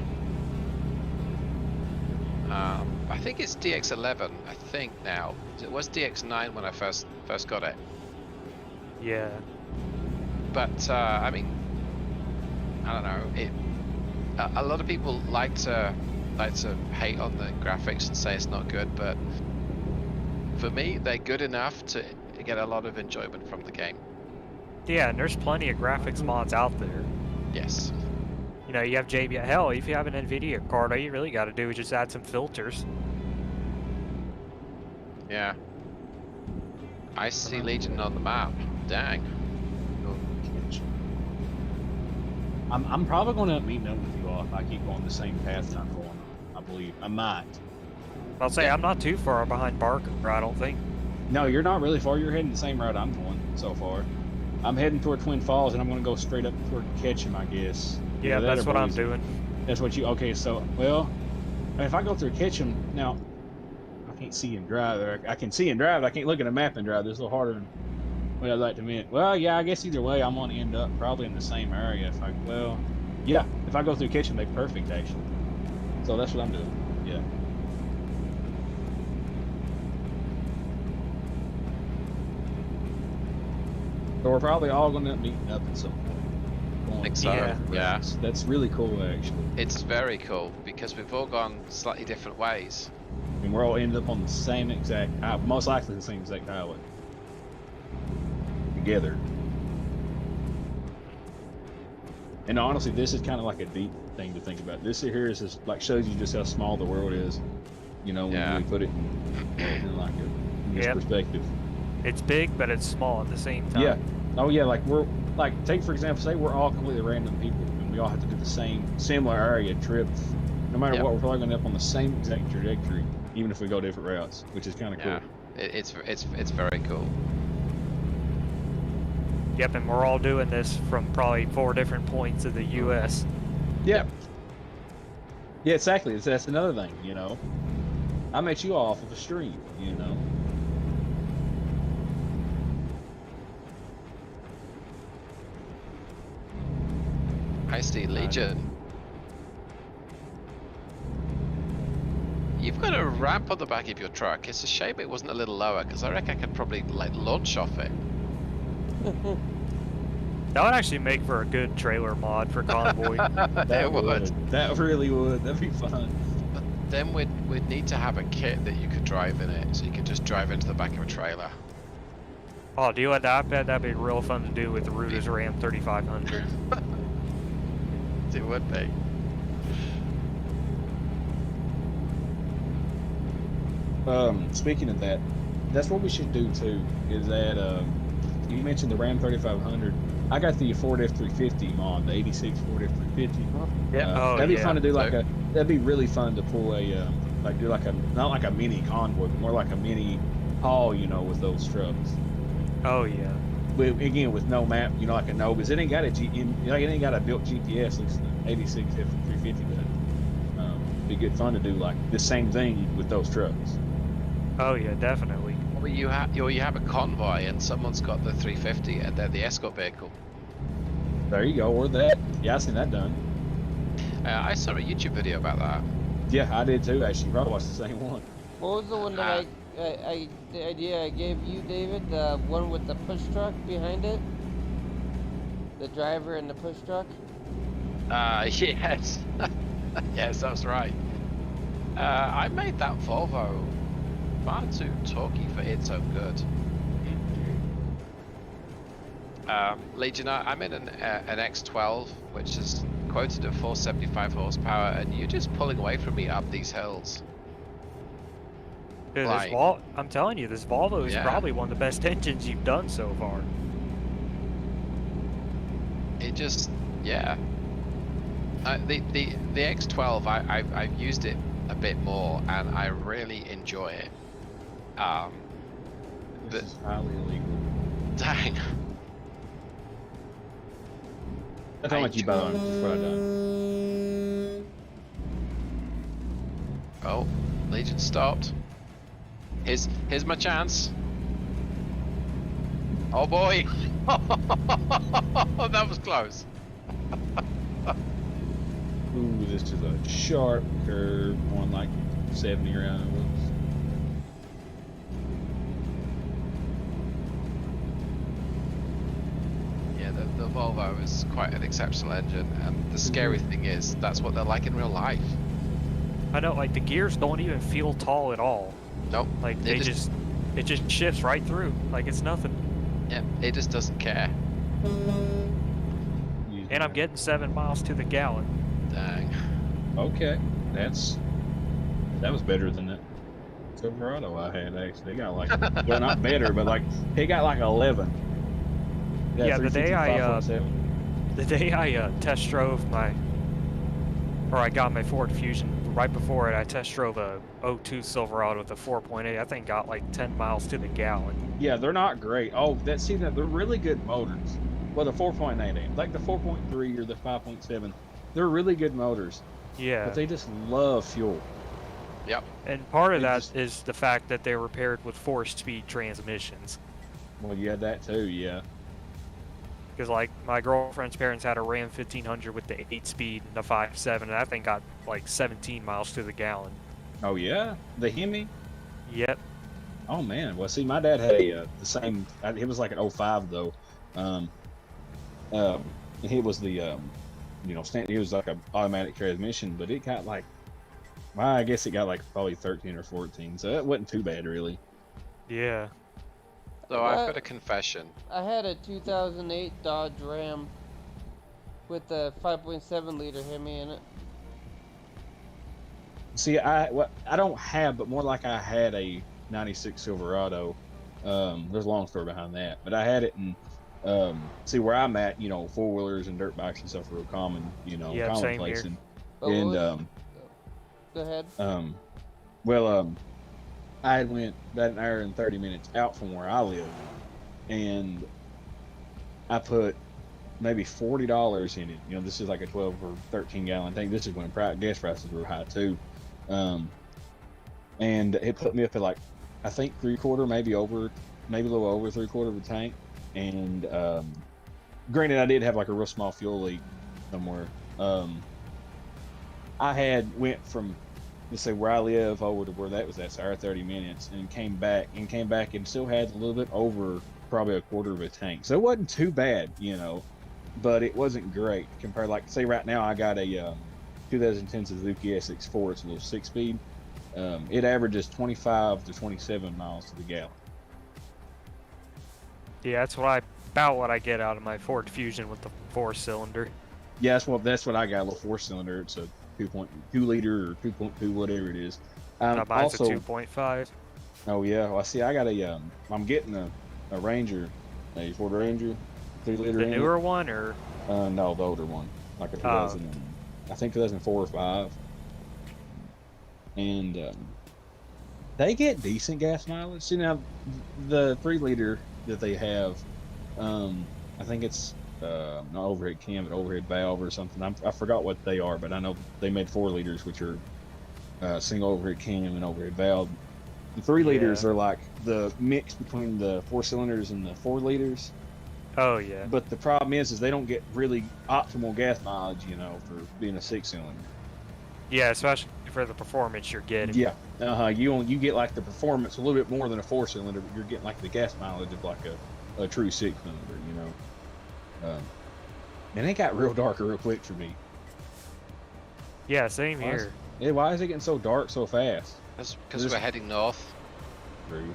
I think it's DX11. I think now it was DX9 when I first got it. Yeah. But I mean, I don't know. A lot of people like to hate on the graphics and say it's not good, but for me, they're good enough to get a lot of enjoyment from the game. Yeah, and there's plenty of graphics mods out there. Yes. You know, you have JB. Hell, if you have an NVIDIA card, all you really got to do is just add some filters. Yeah. I see Legion on the map. Dang. I'm probably going to meet up with you all if I keep going the same path that I'm going on. I believe I might. I'll say I'm not too far behind Barker, I don't think. No, you're not really far. You're heading the same route I'm going so far. I'm heading toward Twin Falls, and I'm going to go straight up toward Ketchum, I guess. Yeah, that's what I'm doing. That's what you. Okay, so well, if I go through Ketchum now, I can't see and drive. Or I can see and drive. I can't look at a map and drive. It's a little harder than what I'd like to admit. Well, yeah, I guess either way, I'm going to end up probably in the same area. If I go through Ketchum, they're perfect actually. So that's what I'm doing. Yeah. So we're probably all going to end up meeting up at some point. I think so. Yeah. That's really cool, actually. It's very cool because we've all gone slightly different ways. And we're all ended up on the same exact, most likely the same exact highway. Together. And honestly, this is kind of like a deep thing to think about. This here is just like shows you just how small the world is. You know, when we put it in like in this perspective. It's big, but it's small at the same time. Yeah. Oh yeah, like we're like take for example, say we're all completely random people and we all have to do the same similar area trips. No matter what, we're probably gonna end up on the same exact trajectory, even if we go different routes, which is kind of cool. It's very cool. Yep, and we're all doing this from probably 4 different points of the U.S. Yep. Yeah, exactly. That's another thing, you know. I met you all off of a stream, you know. Hi, Steele Legion. You've got a ramp on the back of your truck. It's a shame it wasn't a little lower, because I reckon I could probably like launch off it. That would actually make for a good trailer mod for Convoy. That would. That really would. That'd be fun. But then we'd need to have a kit that you could drive in it, so you could just drive into the back of a trailer. Oh, do you like that? I bet that'd be real fun to do with the Ruder's Ram 3500. It would be. Speaking of that, that's what we should do too. Is that you mentioned the Ram 3500? I got the Ford F350 mod, the '86 Ford F350. Yeah. That'd be fun to do. That'd be really fun to pull a do like a not like a mini convoy, but more like a mini haul, you know, with those trucks. Oh yeah. Again, with no map, you know, like a no, because it ain't got it ain't got a built GPS. It's the '86 F350, but it'd be good fun to do like the same thing with those trucks. Oh yeah, definitely. Well, you have a convoy, and someone's got the 350, and they're the escort vehicle. There you go, or that. Yeah, I seen that done. I saw a YouTube video about that. Yeah, I did too. Actually, probably watched the same one. What was the one that the idea I gave you, David? The one with the push truck behind it? The driver and the push truck? Yes. Yes, that's right. I made that Volvo far too talky for It's So Good. Legion, I'm in an X12, which is quoted at 475 horsepower, and you're just pulling away from me up these hills. Dude, Like, I'm telling you, this Volvo is probably one of the best engines you've done so far. It just, yeah. The X12, I've used it a bit more, and I really enjoy it. This is highly illegal. Dang. That's how much you buy on before I done. Oh, Legion stopped. Here's my chance. Oh boy. That was close. Ooh, this is a sharp curve on like 70 around the woods. Yeah, the Volvo is quite an exceptional engine, and the scary thing is that's what they're like in real life. I know, like the gears don't even feel tall at all. Nope. Like it just shifts right through, like it's nothing. Yeah, it just doesn't care. And I'm getting 7 miles to the gallon. Dang. Okay, that was better than that Silverado I had actually. They got like, well, not better, but like it got like 11. Yeah, the day I test drove I got my Ford Fusion. Right before it, I test drove a 02 Silverado with a 4.8. I think got like 10 miles to the gallon. Yeah, they're not great. Oh, they're really good motors. Well, the 4.8 ain't. Like the 4.3 or the 5.7, they're really good motors. Yeah. But they just love fuel. Yep. And part of that is the fact that they're repaired with 4-speed transmissions. Well, yeah, that too, yeah. Because like my girlfriend's parents had a Ram 1500 with the 8-speed and the 5.7, and that thing got like 17 miles to the gallon. Oh yeah, the Hemi. Yep. Oh man, well see, my dad had the same. It was like an 05 though. He was the it was like an automatic transmission, but it got like, well, I guess it got like probably 13 or 14, so that wasn't too bad really. Yeah. So I've got a confession. I had a 2008 Dodge Ram with a 5.7 liter Hemi in it. See, I don't have, but more like I had a '96 Silverado, There's a long story behind that, but I had it in. See where I'm at, you know, 4-wheelers and dirt bikes and stuff are real common, you know, Yeah, same commonplace. here. Go ahead. I had went about an hour and 30 minutes out from where I live, and I put maybe $40 in it. You know, this is like a 12 or 13 gallon tank. This is when gas prices were high too, and it put me up at like, I think 3/4, maybe a little over 3/4 of a tank. And granted, I did have like a real small fuel leak somewhere. I had went from, let's say, where I live over to where that was at, so hour 30 minutes, and came back and still had a little bit over probably a quarter of a tank. So it wasn't too bad, you know, but it wasn't great compared. Like, say right now I got a 2010 Suzuki SX4. It's a little 6-speed. It averages 25 to 27 miles to the gallon. Yeah, that's about what I get out of my Ford Fusion with the 4-cylinder. Yeah, that's what I got. A little 4-cylinder. It's a 2.2 liter or 2.2, whatever it is. Mine's Also, a 2.5. Oh yeah, well, see, I got I'm getting a Ranger, a Ford Ranger, 3-liter. The newer one, or no, the older one, like a 2000, I think 2004 or 5. And they get decent gas mileage. See, now the 3-liter that they have, I think it's not overhead cam, but overhead valve or something. I forgot what they are, but I know they made 4-liters, which are single overhead cam and overhead valve. The 3-liters are like the mix between the 4-cylinders and the 4-liters. Oh yeah. But the problem is they don't get really optimal gas mileage, you know, for being a 6-cylinder. Yeah, especially for the performance you're getting. Yeah. You get like the performance a little bit more than a 4-cylinder, but you're getting like the gas mileage of like a true 6-cylinder, you know. And it got real dark real quick for me. Yeah, same here. Why is it getting so dark so fast? That's because we're heading north. True.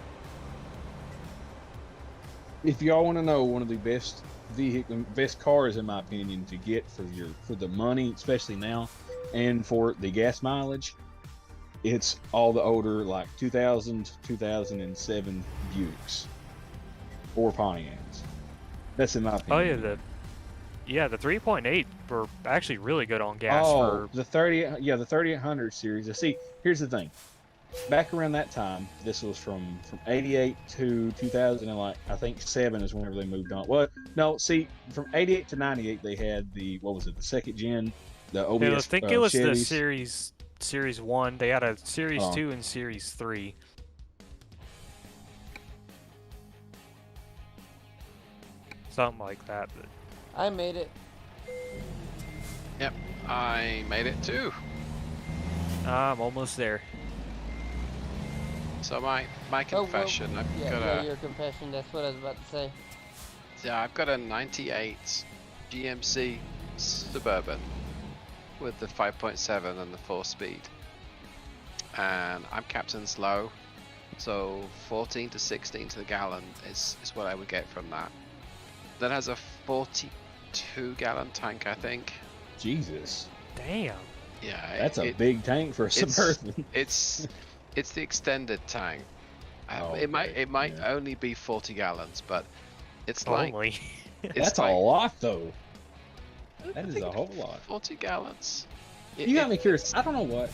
If y'all want to know one of the best cars in my opinion to get for the money, especially now, and for the gas mileage, it's all the older like 2000, 2007 Buicks or Pontiacs. That's in my opinion. Oh yeah, the 3.8 were actually really good on gas. The 3800 series. See, here's the thing. Back around that time, this was from 88 to 2000, and like I think 7 is whenever they moved on. Well, no, see, from 88 to 98 they had the second gen, the OBS. I think it was Chevys. the Series 1. They had a Series 2 and Series 3. Something like that. But I made it. Yep, I made it too. I'm almost there. So my confession, your confession. That's what I was about to say. Yeah, I've got a 98 GMC Suburban with the 5.7 and the 4-speed, and I'm captain's low, so 14 to 16 to the gallon is what I would get from that. That has a 42-gallon tank, I think. Jesus. Damn. Yeah, that's a big tank for a Suburban. It's the extended tank. It might only be 40 gallons, but it's like only. It's that's a lot though. That is a whole lot. 40 gallons. You got me curious. I don't know what.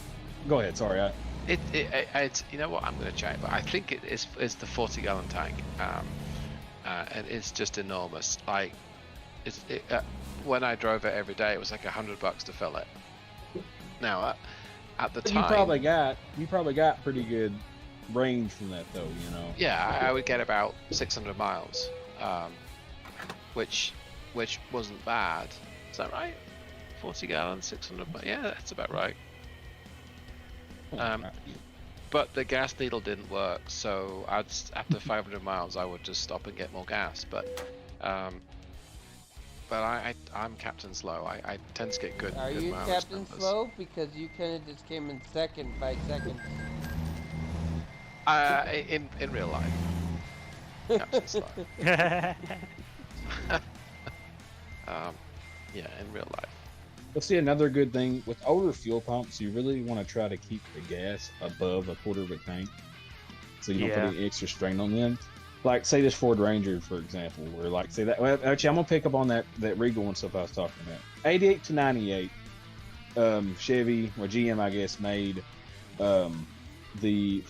Go ahead. Sorry. It's you know what? I'm gonna check, but I think it is the 40-gallon tank. And it's just enormous. Like, when I drove it every day, it was like $100 to fill it. Now, at the time, you probably got pretty good range from that, though. You know. Yeah, I would get about 600 miles, which wasn't bad. Is that right? 40 gallons, 600. Yeah, that's about right. But the gas needle didn't work, so after 500 miles, I would just stop and get more gas. But I'm Captain Slow. I tend to get good. Are good you mileage Captain numbers. Slow? Because you kind of just came in second by seconds. In real life, Captain Slow. Yeah, in real life. Let's see, another good thing with older fuel pumps, you really want to try to keep the gas above a quarter of a tank, so you don't put any extra strain on them. like say this Ford Ranger, for example, where like say that. Well, actually, I'm gonna pick up on that Regal and stuff I was talking about. 88 to 98, Chevy or GM, I guess, made for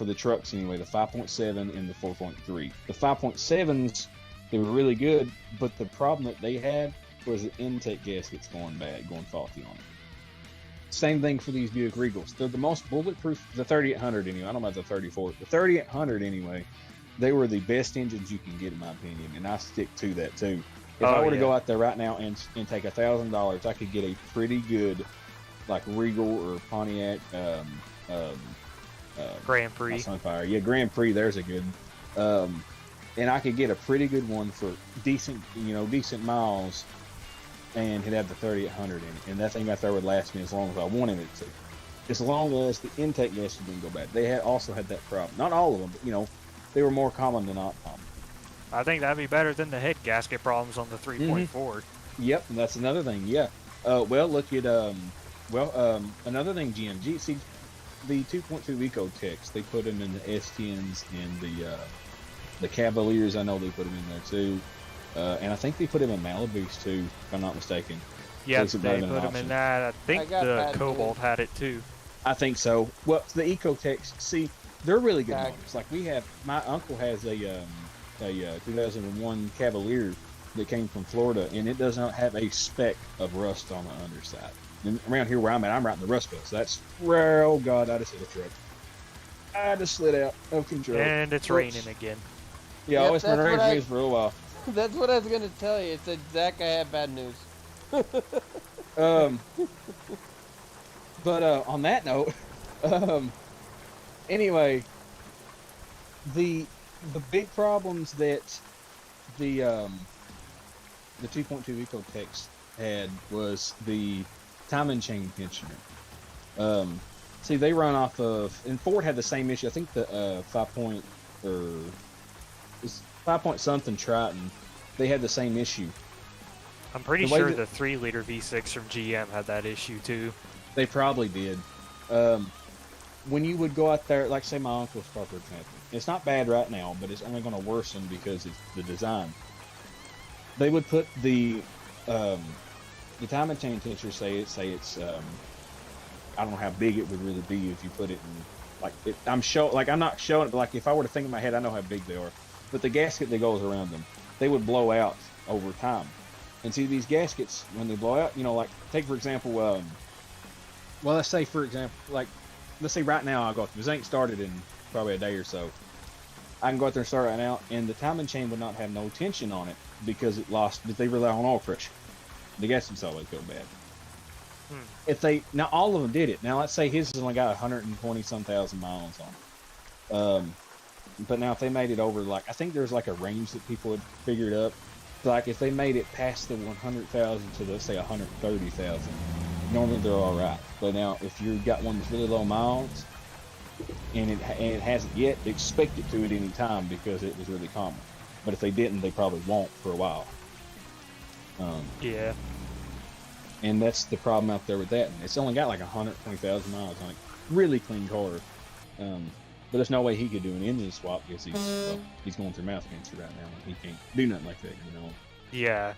the trucks anyway, the 5.7 and the 4.3. The 5.7s, they were really good, but the problem that they had was the intake gaskets going faulty on it. Same thing for these Buick Regals. They're the most bulletproof, the 3800 anyway. I don't know about the 34. The 3800 anyway, they were the best engines you can get in my opinion, and I stick to that too. If I were to go out there right now and take $1,000, I could get a pretty good, like Regal or Pontiac, Grand Prix. Sunfire. Yeah, Grand Prix. There's a good. And I could get a pretty good one for decent miles, and it'd have the 3800 in it, and that thing right there would last me as long as I wanted it to, as long as the intake gaskets didn't go bad. They also had that problem. Not all of them, but they were more common than not common. I think that'd be better than the head gasket problems on the 3.4. Mm-hmm. Yep, and that's another thing. Yeah. Well, look at another thing. GMG. See, the 2.2 Ecotechs, they put them in the S10s and the Cavaliers. I know they put them in there too, and I think they put them in Malibus too, if I'm not mistaken. Yep, they put them in that. I think the Cobalt had it too. I think so. Well, the Ecotechs, see, they're really good motors. Like my uncle has a 2001 Cavalier that came from Florida, and it does not have a speck of rust on the underside. And around here where I'm at, I'm right in the rust belt. So that's rare. Oh God, I just hit a truck. I just slid out of control. And it's raining again. Yeah, always been raining for a while. That's what I was gonna tell you. It's Zach, I have bad news. But on that note, anyway, the big problems that the 2.2 Ecotechs had was the timing chain tensioner. See, they run off of, and Ford had the same issue. I think the 5 point something Triton, they had the same issue. I'm pretty sure the 3-liter V6 from GM had that issue too. They probably did. When you would go out there, like say my uncle's car, for example, it's not bad right now, but it's only going to worsen because it's the design. They would put the timing chain tensioner, say it's I don't know how big it would really be if you put it in, I'm not showing it, but like if I were to think in my head, I know how big they are. But the gasket that goes around them, they would blow out over time. And see, these gaskets, when they blow out, like take for example, well, let's say for example, let's say right now I go, this ain't started in probably a day or so. I can go out there and start right now, and the timing chain would not have no tension on it because they rely on oil pressure. The gaskets always go bad. Now all of them did it. Now let's say his has only got 120-some thousand miles on it. But now if they made it over, I think there's a range that people had figured up. Like if they made it past the 100,000 to let's say 130,000, normally they're all right. But now if you've got one that's really low miles and it hasn't yet, expect it to at any time because it was really common. But if they didn't, they probably won't for a while. Yeah. And that's the problem out there with that. And it's only got 120,000 miles on it. Really clean car. But there's no way he could do an engine swap because he's going through mouth cancer right now. And he can't do nothing like that, Yeah.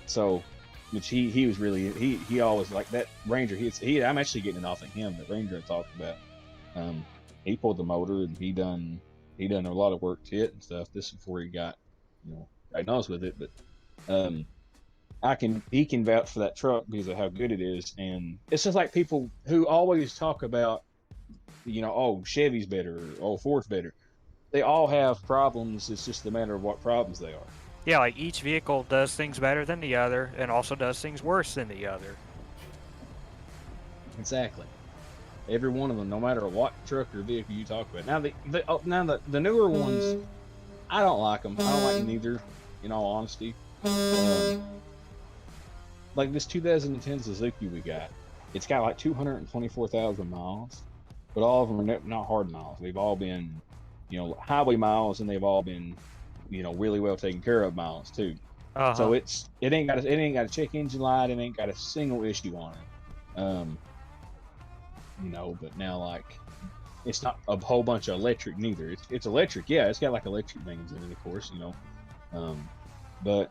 So, which he was really, he always like that Ranger. I'm actually getting it off of him. The Ranger I talked about. He pulled the motor and he done a lot of work to it and stuff. This is before he got, diagnosed with it. But he can vouch for that truck because of how good it is. And it's just like people who always talk about, oh, Chevy's better, or oh, Ford's better. They all have problems. It's just a matter of what problems they are. Yeah, each vehicle does things better than the other and also does things worse than the other. Exactly. Every one of them, no matter what truck or vehicle you talk about. Now the newer ones, I don't like them. I don't like them either, in all honesty. Like this 2010 Suzuki we got, it's got 224,000 miles, but all of them are not hard miles. They've all been, highway miles, and they've all been, really well taken care of miles too. Uh-huh. So it ain't got a check engine light. It ain't got a single issue on it. But now it's not a whole bunch of electric neither. It's electric, yeah. It's got like electric things in it, of course, you know. But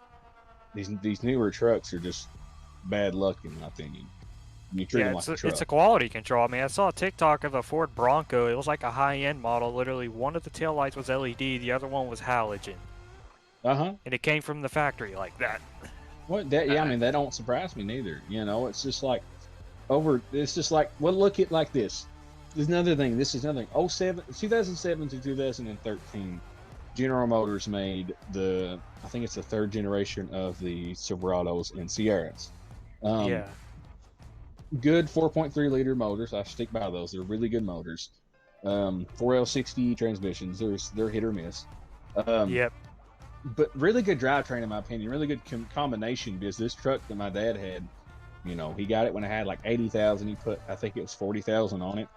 these newer trucks are just bad luck in my opinion. You treat Yeah, them like a truck. it's a quality control. I mean, I saw a TikTok of a Ford Bronco. It was like a high-end model. Literally, one of the taillights was LED, the other one was halogen. And it came from the factory like that. What that? Yeah, I mean that don't surprise me neither. You know, it's just like It's just like, well, look at like this. There's another thing. This is another thing. 2007 to 2013, General Motors made I think it's the third generation of the Silverados and Sierras. Yeah. Good 4.3 liter motors. I stick by those. They're really good motors. 4L60 transmissions. They're hit or miss. Yep. But really good drivetrain in my opinion. Really good combination, because this truck that my dad had, you know, he got it when it had like 80,000. He put, I think it was 40,000 on it,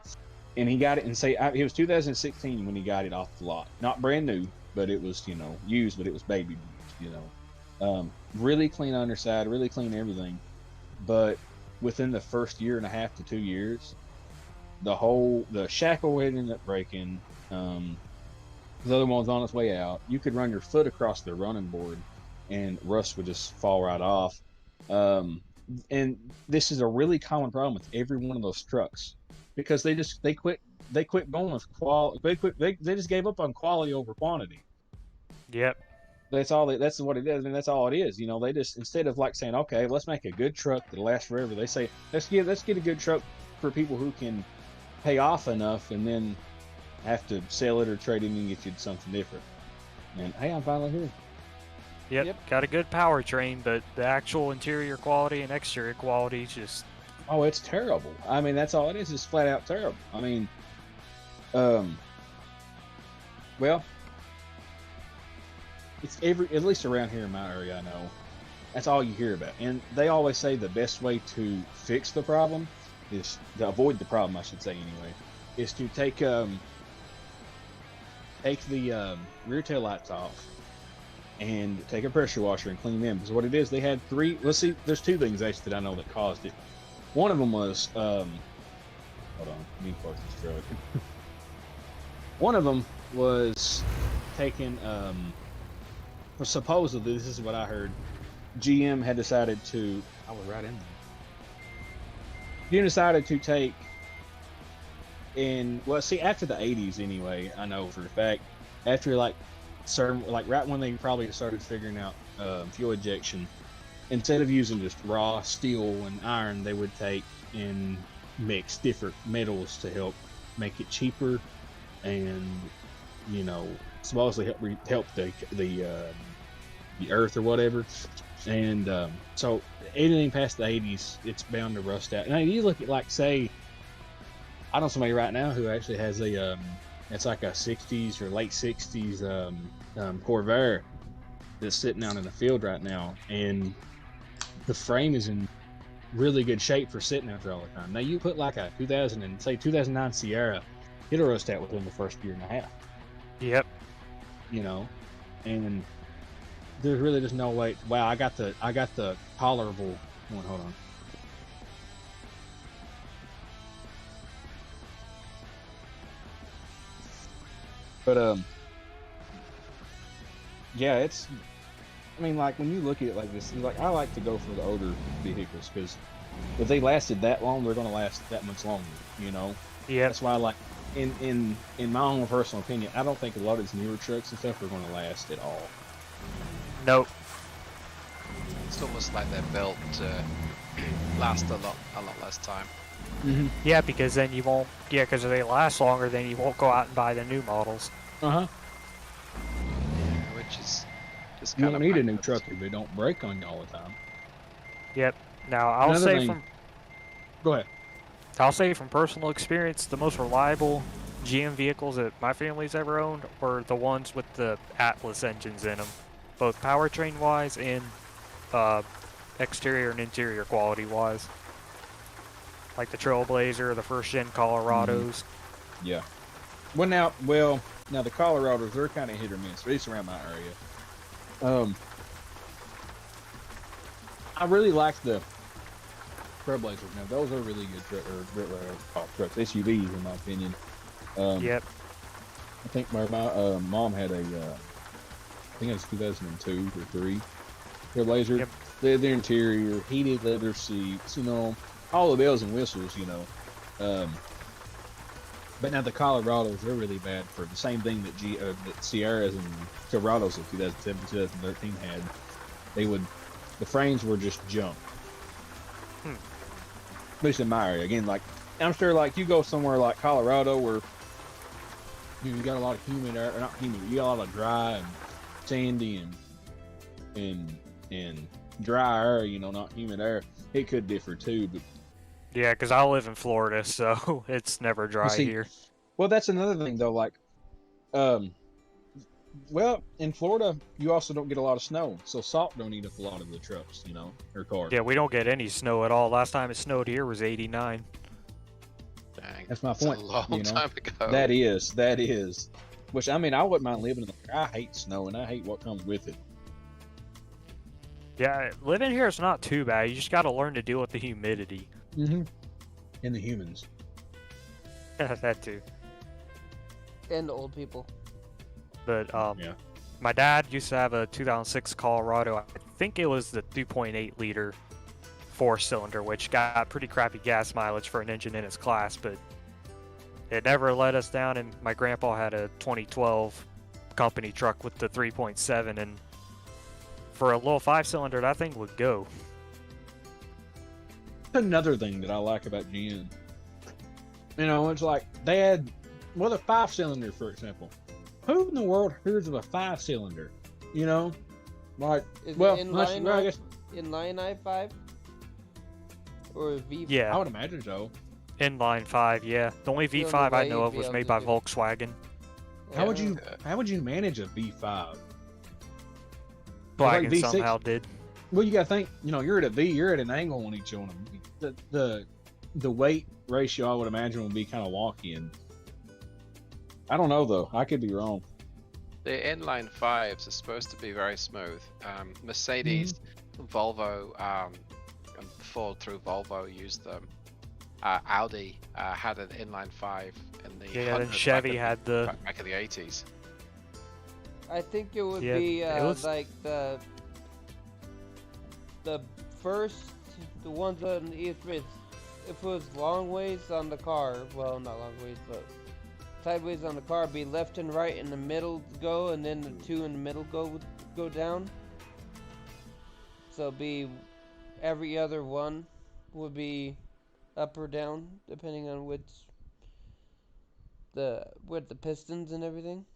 and he got it it was 2016 when he got it off the lot. Not brand new, but it was, you know, used, but it was baby used. You know, really clean underside, really clean everything. But within the first year and a half to 2 years, the shackle would end up breaking. The other one was on its way out. You could run your foot across the running board and rust would just fall right off. And this is a really common problem with every one of those trucks, because they quit going with quality. They just gave up on quality over quantity. Yep. That's what it is. I mean, that's all it is. You know, they just, instead of like saying, okay, let's make a good truck that'll last forever, they say, let's get a good truck for people who can pay off enough and then have to sell it or trade it and get you something different. And hey, I'm finally here. Yep. Got a good powertrain, but the actual interior quality and exterior quality just... Oh, it's terrible. I mean, that's all it is. It's flat out terrible. I mean, well, it's at least around here in my area, I know, that's all you hear about. And they always say the best way to fix the problem is to avoid the problem, I should say anyway, is to take the rear tail lights off and take a pressure washer and clean them. Because what it is, they had there's two things actually that I know that caused it. One of them was, hold on, let me park this truck. One of them was taking, supposedly, this is what I heard, GM had decided to, I was right in there. GM decided to take, after the 80s anyway, I know for a fact, after right when they probably started figuring out fuel injection, instead of using just raw steel and iron, they would take and mix different metals to help make it cheaper, and, you know, supposedly help the earth or whatever. And so anything past the 80s, it's bound to rust out. And you look at, like, say, I know somebody right now who actually has it's like a 60s or late 60s Corvair that's sitting out in the field right now, and the frame is in really good shape for sitting out there all the time. Now you put like a 2009 Sierra, it'll rust out within the first year and a half. Yep. You know, and there's really just no way. Wow, I got the tolerable one. Hold on. But yeah, I mean, like, when you look at it like this, like, I like to go for the older vehicles, because if they lasted that long, they're going to last that much longer, you know? Yeah. That's why, like, in my own personal opinion, I don't think a lot of these newer trucks and stuff are going to last at all. Nope. It's almost like they're built to last a lot less time. Mm-hmm. Yeah, because then you won't... Yeah, because if they last longer, then you won't go out and buy the new models. Uh-huh. Yeah, which is just You kind don't of need a new backwards. truck if they don't break on you all the time. Yep. Now, I'll Another say thing- Go ahead. from personal experience, the most reliable GM vehicles that my family's ever owned were the ones with the Atlas engines in them, both powertrain-wise and exterior and interior quality-wise. Like the Trailblazer, the first-gen Colorados. Yeah. Well, now the Colorados, they're kind of hit or miss, at least around my area. I really like the Trailblazers. Now, those are really good trucks, SUVs, in my opinion. Yep. I think my mom had a, I think it was 2002 or 3 Trailblazer. Yep. Leather interior, heated leather seats, you know, all the bells and whistles, you know. But now the Colorados, they're really bad for the same thing that Sierras and Silverados of 2007, 2013 had. The frames were just junk. At least in my area. Again, like, I'm sure, like, you go somewhere like Colorado where you got a lot of humid air, or not humid, you got a lot of dry and sandy and dry air, you know, not humid air. It could differ too, but Yeah, because I live in Florida, so it's never dry here. Well, that's another thing though. Like, well, in Florida, you also don't get a lot of snow, so salt don't eat up a lot of the trucks, you know, or cars. Yeah, we don't get any snow at all. Last time it snowed here was 89. Dang, That's my point. a long you know? time ago. That is. Which, I mean, I wouldn't mind living in the. I hate snow and I hate what comes with it. Yeah, living here is not too bad. You just got to learn to deal with the humidity. Mm-hmm. And the humans. That too. And the old people. But Yeah. my dad used to have a 2006 Colorado. I think it was the 2.8 liter 4-cylinder, which got pretty crappy gas mileage for an engine in its class, but it never let us down. And my grandpa had a 2012 company truck with the 3.7, and for a little 5-cylinder, that thing would go. Another thing that I like about GM, you know, it's like they had, well, the 5-cylinder, for example. Who in the world hears of a 5-cylinder? You know, like, Is well, it I guess inline i5 or V5? Yeah, I would imagine so. inline 5, yeah. The only The only V5 I way know you'd of be was able made to by do- Volkswagen. How would you manage a V5? Volkswagen V6 somehow did. Well, you got to think, you know, you're at a V, you're at an angle on each one of them. The weight ratio, I would imagine, would be kind of wonky. And I don't know, though. I could be wrong. The inline 5s are supposed to be very smooth. Mercedes, Volvo, and Ford through Volvo used them. Audi had an inline 5 in the Yeah, then 100 Chevy had the... back in the 80s. I think it would Yeah, be it was- like the first, the ones on the east ridge. If it was long ways on the car, well, not long ways, but sideways on the car, be left and right in the middle go, and then the two in the middle go down. So be every other one would be up or down depending on with the pistons and everything.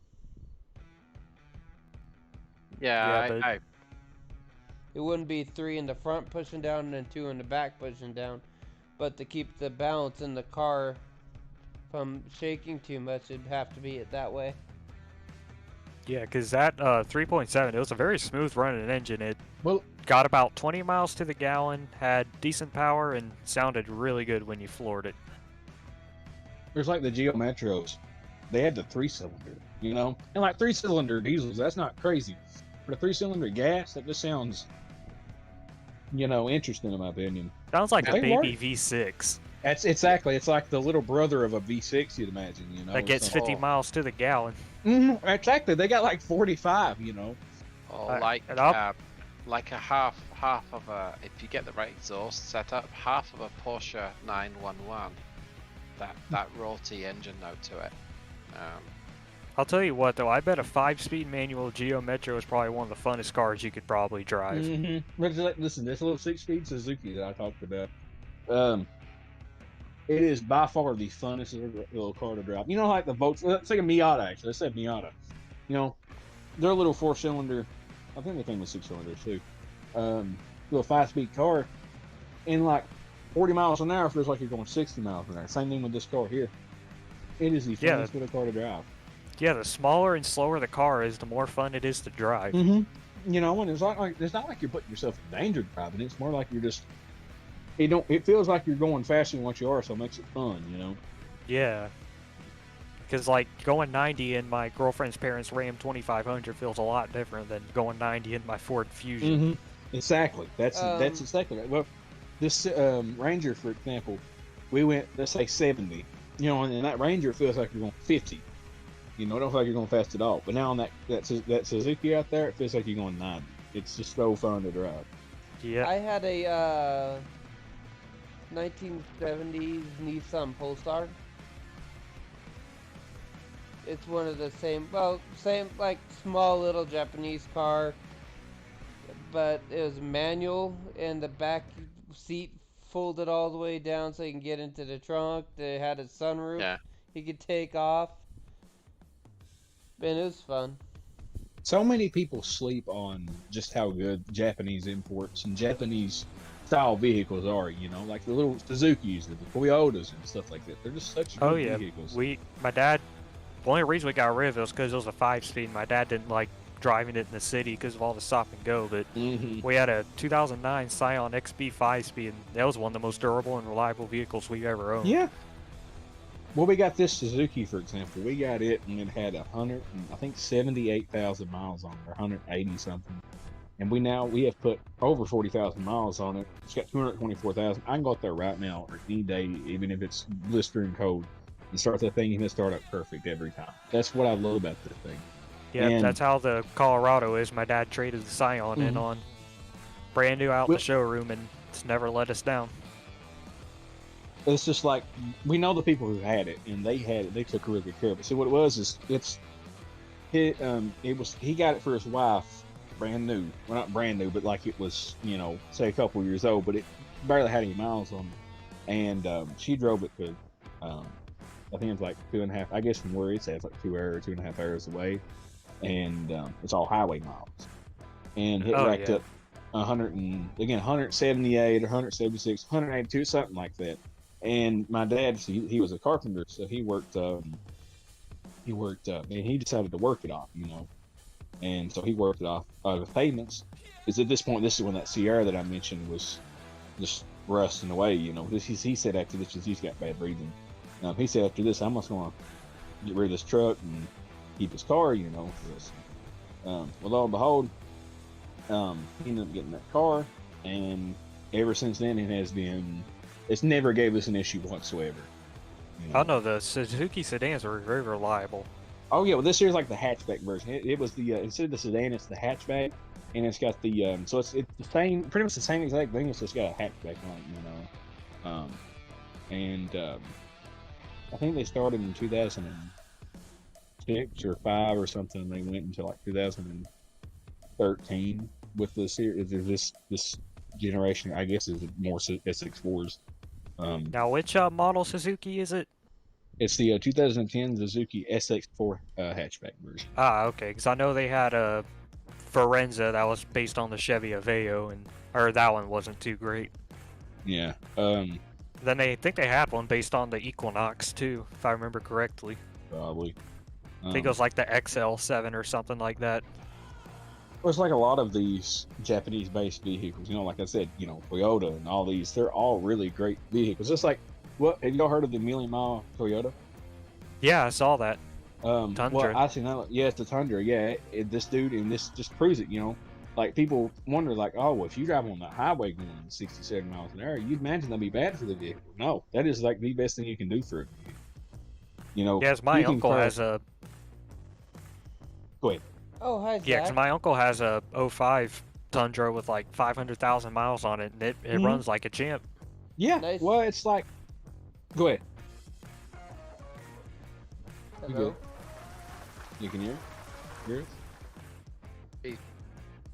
Yeah, but- It wouldn't be 3 in the front pushing down and then 2 in the back pushing down. But to keep the balance in the car from shaking too much, it'd have to be it that way. Yeah, because that 3.7, it was a very smooth running engine. It Well, got about 20 miles to the gallon, had decent power, and sounded really good when you floored it. there's like the Geo Metros. They had the 3-cylinder, you know? And like 3-cylinder diesels, that's not crazy. But a 3-cylinder gas, that just sounds, you know, interesting in my opinion. Sounds like a They baby work. V6 That's exactly. It's like the little brother of a V6, you'd imagine. You know, that gets so- 50 miles to the gallon. Exactly. They got like 45. You know. Or and up. like a half of a, if you get the right exhaust set up, half of a Porsche 911. That rotty engine note to it. I'll tell you what, though, I bet a 5-speed manual Geo Metro is probably one of the funnest cars you could probably drive. But listen, this little 6-speed Suzuki that I talked about, it is by far the funnest little car to drive. You know, like the Volkswagen. Let's take a Miata. Actually, let's say Miata. You know, they're a little 4-cylinder. I think they came with 6-cylinders too. Little 5-speed car, and like 40 miles an hour feels like you're going 60 miles an hour. Same thing with this car here. It is the Yeah. funnest little car to drive. Yeah, the smaller and slower the car is, the more fun it is to drive. You know, and it's not like you're putting yourself in danger driving. It's more like you're just. It feels like you're going faster than what you are, so it makes it fun. You know. Yeah. Because, like, going 90 in my girlfriend's parents' Ram 2500 feels a lot different than going 90 in my Ford Fusion. Exactly. That's exactly right. Well, this Ranger, for example, we went, let's say 70. You know, and that Ranger feels like you're going 50. You know, it don't feel like you're going fast at all. But now on that Suzuki out there, it feels like you're going 90. It's just so fun to drive. Yeah. I had a 1970s Nissan Polestar. It's one of the same like small little Japanese car, but it was manual and the back seat folded all the way down so you can get into the trunk. They had a sunroof. Yeah. You could take off. Man, it was fun. So many people sleep on just how good Japanese imports and Japanese style vehicles are, you know, like the little Suzukis and the Toyotas and stuff like that. They're just such good vehicles. My dad, the only reason we got rid of it was because it was a 5-speed. My dad didn't like driving it in the city because of all the stop and go, but we had a 2009 Scion XB 5-speed, and that was one of the most durable and reliable vehicles we've ever owned. Yeah. Well, we got this Suzuki, for example. We got it, and it had 78,000 miles on it, or 180 something. And we have put over 40,000 miles on it. It's got 224,000. I can go out there right now, or any day, even if it's blistering cold, and start that thing, and it start up perfect every time. That's what I love about this thing. Yeah, that's how the Colorado is. My dad traded the Scion in on brand new out in the showroom, and it's never let us down. It's just like, we know the people who had it, and they took really good care of it. So what it was is, he got it for his wife, brand new. Well, not brand new, but like it was, you know, say a couple years old, but it barely had any miles on it. And she drove it to, I think it's like 2.5, I guess from where it's at, it's like 2.5 hours away. And it's all highway miles. And it racked up 178, 176, 182, something like that. And my dad, he was a carpenter, so he worked, and he decided to work it off, you know. And so he worked it off the payments. Because at this point, this is when that Sierra that I mentioned was just rusting away, you know. He said after this, he's got bad breathing. He said after this, I'm just going to get rid of this truck and keep his car, you know. Well, lo and behold, he ended up getting that car, and ever since then, it's never gave us an issue whatsoever. You know? I know the Suzuki sedans are very reliable. Oh yeah, well this here's like the hatchback version. It was the instead of the sedan, it's the hatchback, and it's got the so it's the same, pretty much the same exact thing. It's just got a hatchback on it, you know. I think they started in 2006 or 5 or something, and they went until like 2013 with the series. This generation, I guess, is more SX4s. Now, which model Suzuki is it? It's the 2010 Suzuki SX4 hatchback version. Ah, okay, because I know they had a Forenza that was based on the Chevy Aveo, or that one wasn't too great. Yeah. Then I think they had one based on the Equinox too, if I remember correctly. Probably. I think it was like the XL7 or something like that. Well, it's like a lot of these Japanese-based vehicles, you know, like I said, you know, Toyota and all these, they're all really great vehicles. It's like, have y'all heard of the Million Mile Toyota? Yeah, I saw that. Tundra. Well, I seen that. Yeah, it's the Tundra. Yeah, this dude, and this just proves it, you know. Like, people wonder, like, oh, well, if you drive on the highway going 67 miles an hour, you'd imagine that'd be bad for the vehicle. No, that is like the best thing you can do for it. You know. Yes, my uncle has a. Go ahead. Oh, hi, Zach. Yeah, because my uncle has a 05 Tundra with like 500,000 miles on it, and it runs like a champ. Yeah, Nice. Well, it's like... Go ahead. Hello? You good? You can hear? Hear us?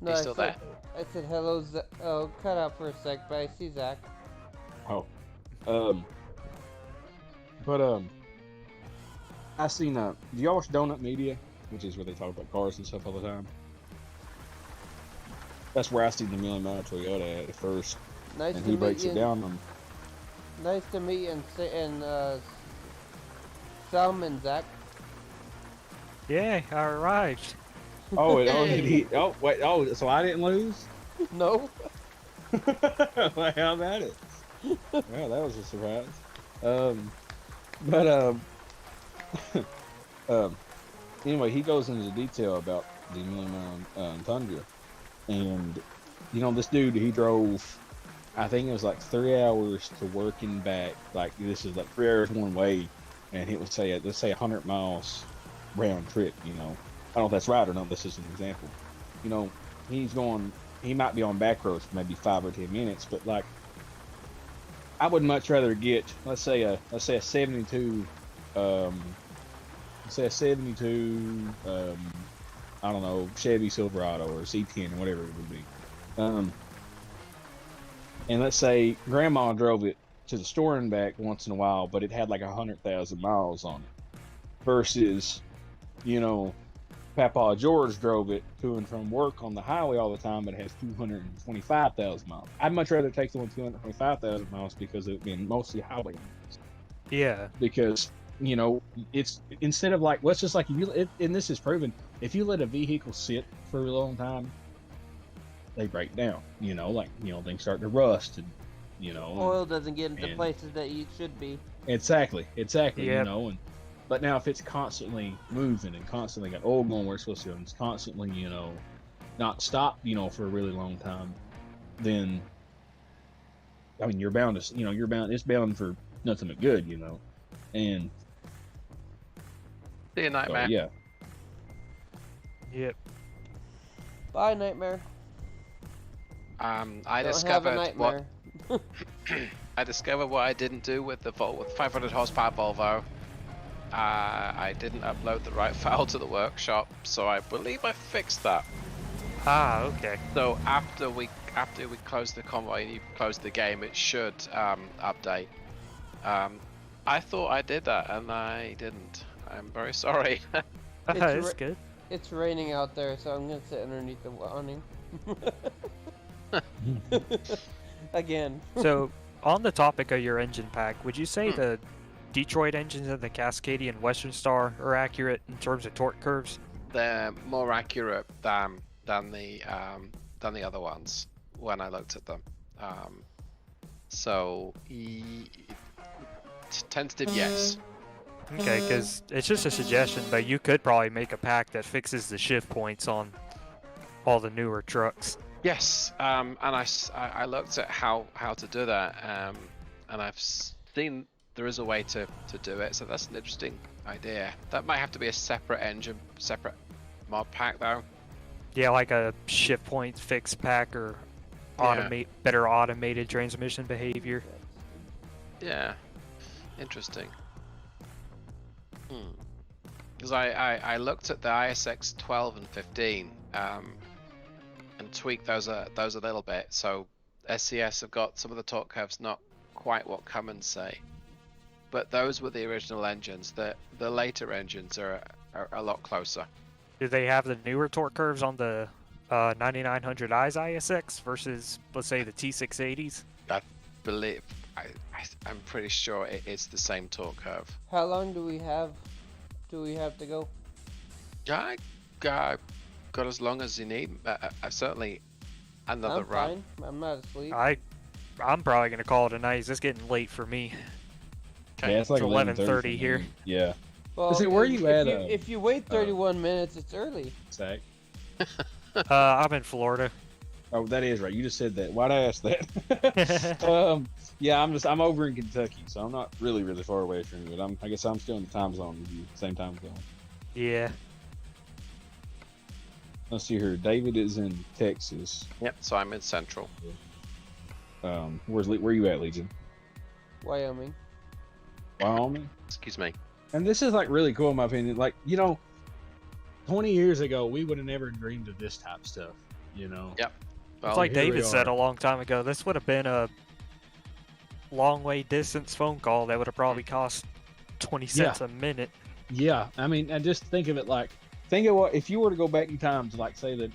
No, He's still there? I said hello, Zach. Oh, cut out for a sec, but I see Zach. Oh. I seen, do y'all watch Donut Media? Which is where they talk about cars and stuff all the time. That's where I see the Million Mile Toyota at first. Nice and to he meet breaks you. it down on. Nice to meet you and Salmon, Zach. Yeah, I arrived. Oh, did he? Oh, wait. Oh, so I didn't lose? No. Well, how about it? Well, that was a surprise. Anyway, he goes into detail about the Million Mile Tundra, and you know, this dude, he drove, I think it was like 3 hours to work and back. Like, this is like 3 hours one way, and it would say, let's say 100 miles round trip, you know. I don't know if that's right or not. This is an example. You know, he might be on back roads for maybe 5 or 10 minutes, but like, I would much rather get, let's say a 72, I don't know, Chevy Silverado or C10 or whatever it would be. And let's say Grandma drove it to the store and back once in a while, but it had like 100,000 miles on it. Versus, you know, Papa George drove it to and from work on the highway all the time, but it has 225,000 miles. I'd much rather take the one 225,000 miles because it being mostly highway miles. Yeah. Because, you know, it's instead of like, let's just like, and this is proven, if you let a vehicle sit for a long time, they break down, you know, like, you know, things start to rust, and, you know, oil doesn't get into places that it should be. Exactly, Yep. you know, but now if it's constantly moving and constantly got oil going where it's supposed to go, and it's constantly, you know, not stopped, you know, for a really long time, then, I mean, it's bound for nothing but good, you know, and See you, Nightmare. so, yeah. Yep. Bye, Nightmare. I Don't have a discovered nightmare. I discovered what I didn't do with the 500 horsepower Volvo. I didn't upload the right file to the workshop, so I believe I fixed that. Ah, okay. So after we close the convoy and you close the game, it should update. I thought I did that and I didn't. I'm very sorry. That's good. It's raining out there, so I'm gonna sit underneath the awning. Again. So, on the topic of your engine pack, would you say the Detroit engines and the Cascadian Western Star are accurate in terms of torque curves? They're more accurate than the other ones when I looked at them. So tentative yes. Okay, because it's just a suggestion, but you could probably make a pack that fixes the shift points on all the newer trucks. Yes, and I looked at how to do that, and I've seen there is a way to do it, so that's an interesting idea. That might have to be a separate engine, separate mod pack though. Yeah, like a shift point fix pack or better automated transmission behavior. Yeah, interesting. Because I looked at the ISX 12 and 15 and tweaked those a little bit. So SCS have got some of the torque curves not quite what Cummins say, but those were the original engines. The later engines are a lot closer. Do they have the newer torque curves on the 9900i's ISX versus, let's say, the T680s? I believe I'm pretty sure it's the same torque curve. How long do we have to go? I got as long as you need. I certainly another I'm run. fine. I'm not asleep. I'm probably gonna call it a night. It's getting late for me. Okay. Yeah, it's like 11:30 here. Yeah. Well, See, where are you at? If you wait 31 minutes, it's early. Zach? I'm in Florida. Oh, that is right. You just said that. Why'd I ask that? Yeah, I'm over in Kentucky, so I'm not really far away from you. But I guess I'm still in the time zone with you, same time zone. Yeah. Let's see here. David is in Texas. Yep. So I'm in Central. Where you at, Legion? Wyoming. Wyoming. Excuse me. And this is like really cool in my opinion. Like, you know, 20 years ago we would have never dreamed of this type of stuff. You know. Yep. Well, It's like here we David said are. a long time ago. This would have been a long way distance phone call that would have probably cost 20 cents a minute. Yeah, I mean, and just think of it like, think of what if you were to go back in time to like say the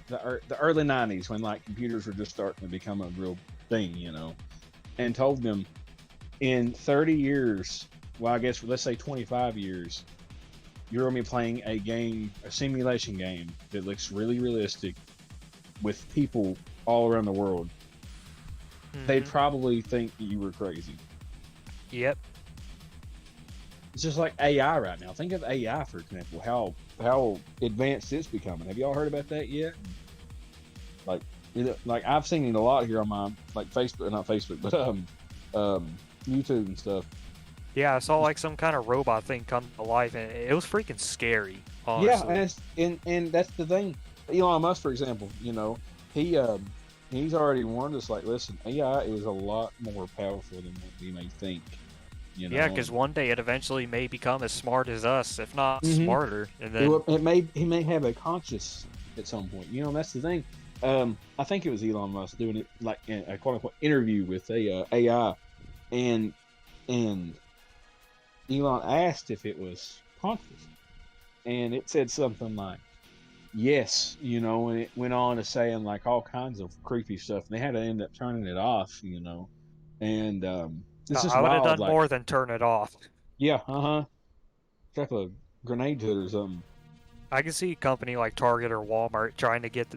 early 90s when like computers were just starting to become a real thing, you know, and told them in 30 years, well, I guess let's say 25 years, you're gonna be playing a simulation game that looks really realistic with people all around the world. They'd probably think you were crazy. Yep. It's just like AI right now. Think of AI, for example, how advanced it's becoming. Have y'all heard about that yet? Like I've seen it a lot here on my like Facebook, not Facebook, but YouTube and stuff. Yeah, I saw like some kind of robot thing come to life, and it was freaking scary. Honestly. Yeah, and that's the thing. Elon Musk, for example, he he's already warned us. Like, listen, AI is a lot more powerful than what we may think. Yeah, because one day it eventually may become as smart as us, if not Mhm. smarter, and then he may have a conscious at some point. That's the thing. I think it was Elon Musk doing it like in a quote unquote interview with a AI, and Elon asked if it was conscious, and it said something like, yes, and it went on to saying like all kinds of creepy stuff, and they had to end up turning it off, and it's just I would have wild. done Like, more than turn it off. yeah, it's like a grenade to it or something. I can see a company like Target or Walmart trying to get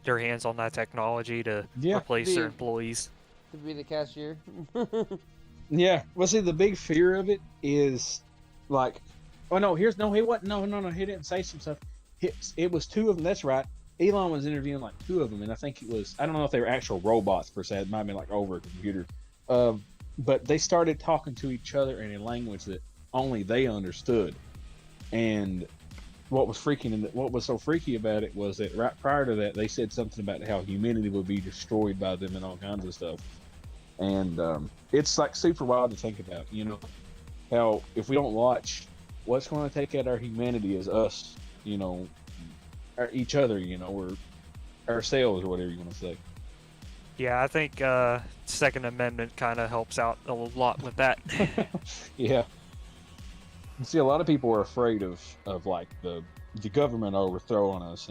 their hands on that technology to Yeah. replace their employees. To be the cashier. Yeah. Well, see, the big fear of it is like, oh no, he wasn't. No, he didn't say some stuff. It was two of them. That's right. Elon was interviewing like two of them, and I think it was, I don't know if they were actual robots per se. It might have been like over a computer. But they started talking to each other in a language that only they understood. And what was so freaky about it was that right prior to that, they said something about how humanity would be destroyed by them and all kinds of stuff. And it's like super wild to think about, how if we don't watch, what's going to take out our humanity is us, each other, or ourselves, or whatever you want to say. Yeah, I think Second Amendment kind of helps out a lot with that. Yeah. See, a lot of people are afraid of like the government overthrowing us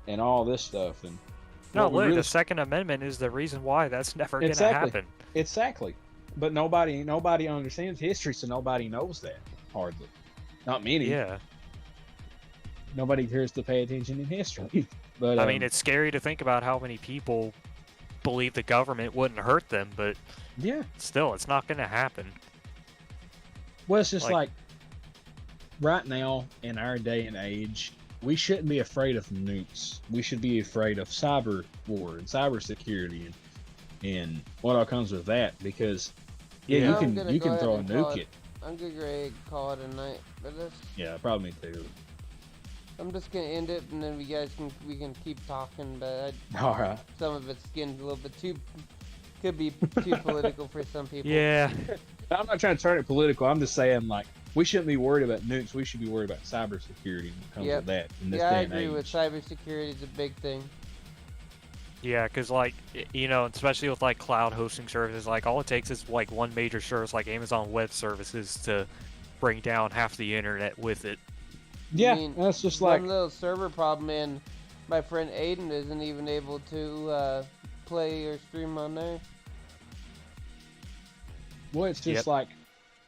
and all this stuff. And no, what we look, really- the Second Amendment is the reason why that's never going to Exactly. happen. Exactly. But nobody understands history, so nobody knows that, hardly. Not many. Yeah. Nobody cares to pay attention in history. But I mean, it's scary to think about how many people believe the government wouldn't hurt them, but yeah. still, it's not going to happen. Well, it's just like right now in our day and age, we shouldn't be afraid of nukes. We should be afraid of cyber war and cyber security and what all comes with that, because you can throw a nuke. I'm gonna go call it a night for this. Yeah, probably me too. I'm just gonna end it, and then we can keep talking. But All right. Some of it's getting a little bit could be too political for some people. Yeah. I'm not trying to turn it political. I'm just saying, like, we shouldn't be worried about nukes. We should be worried about cybersecurity when it comes to that. In this I day and agree age. with cybersecurity is a big thing. Yeah, because, like, especially with, like, cloud hosting services, like, all it takes is, like, one major service, like Amazon Web Services, to bring down half the internet with it. Yeah, I mean, that's just like one little server problem, and my friend Aidon isn't even able to play or stream on there. well, it's just like,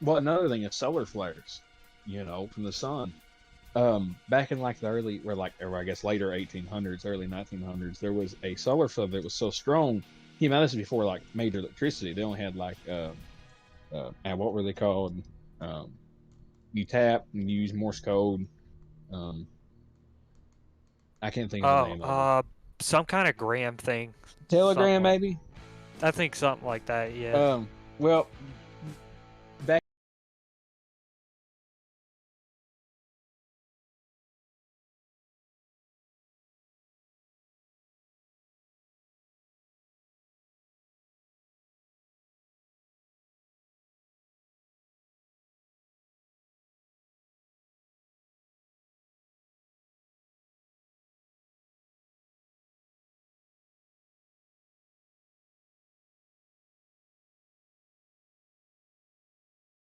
well, another thing is solar flares, from the sun. Back in like the early, or I guess later 1800s, early 1900s, there was a solar flare that was so strong. This is before like major electricity. They only had like, and what were they called? You tap and you use Morse code. I can't think of the name of it. Some kind of gram thing. Telegram, maybe. I think something like that. Yeah. Well,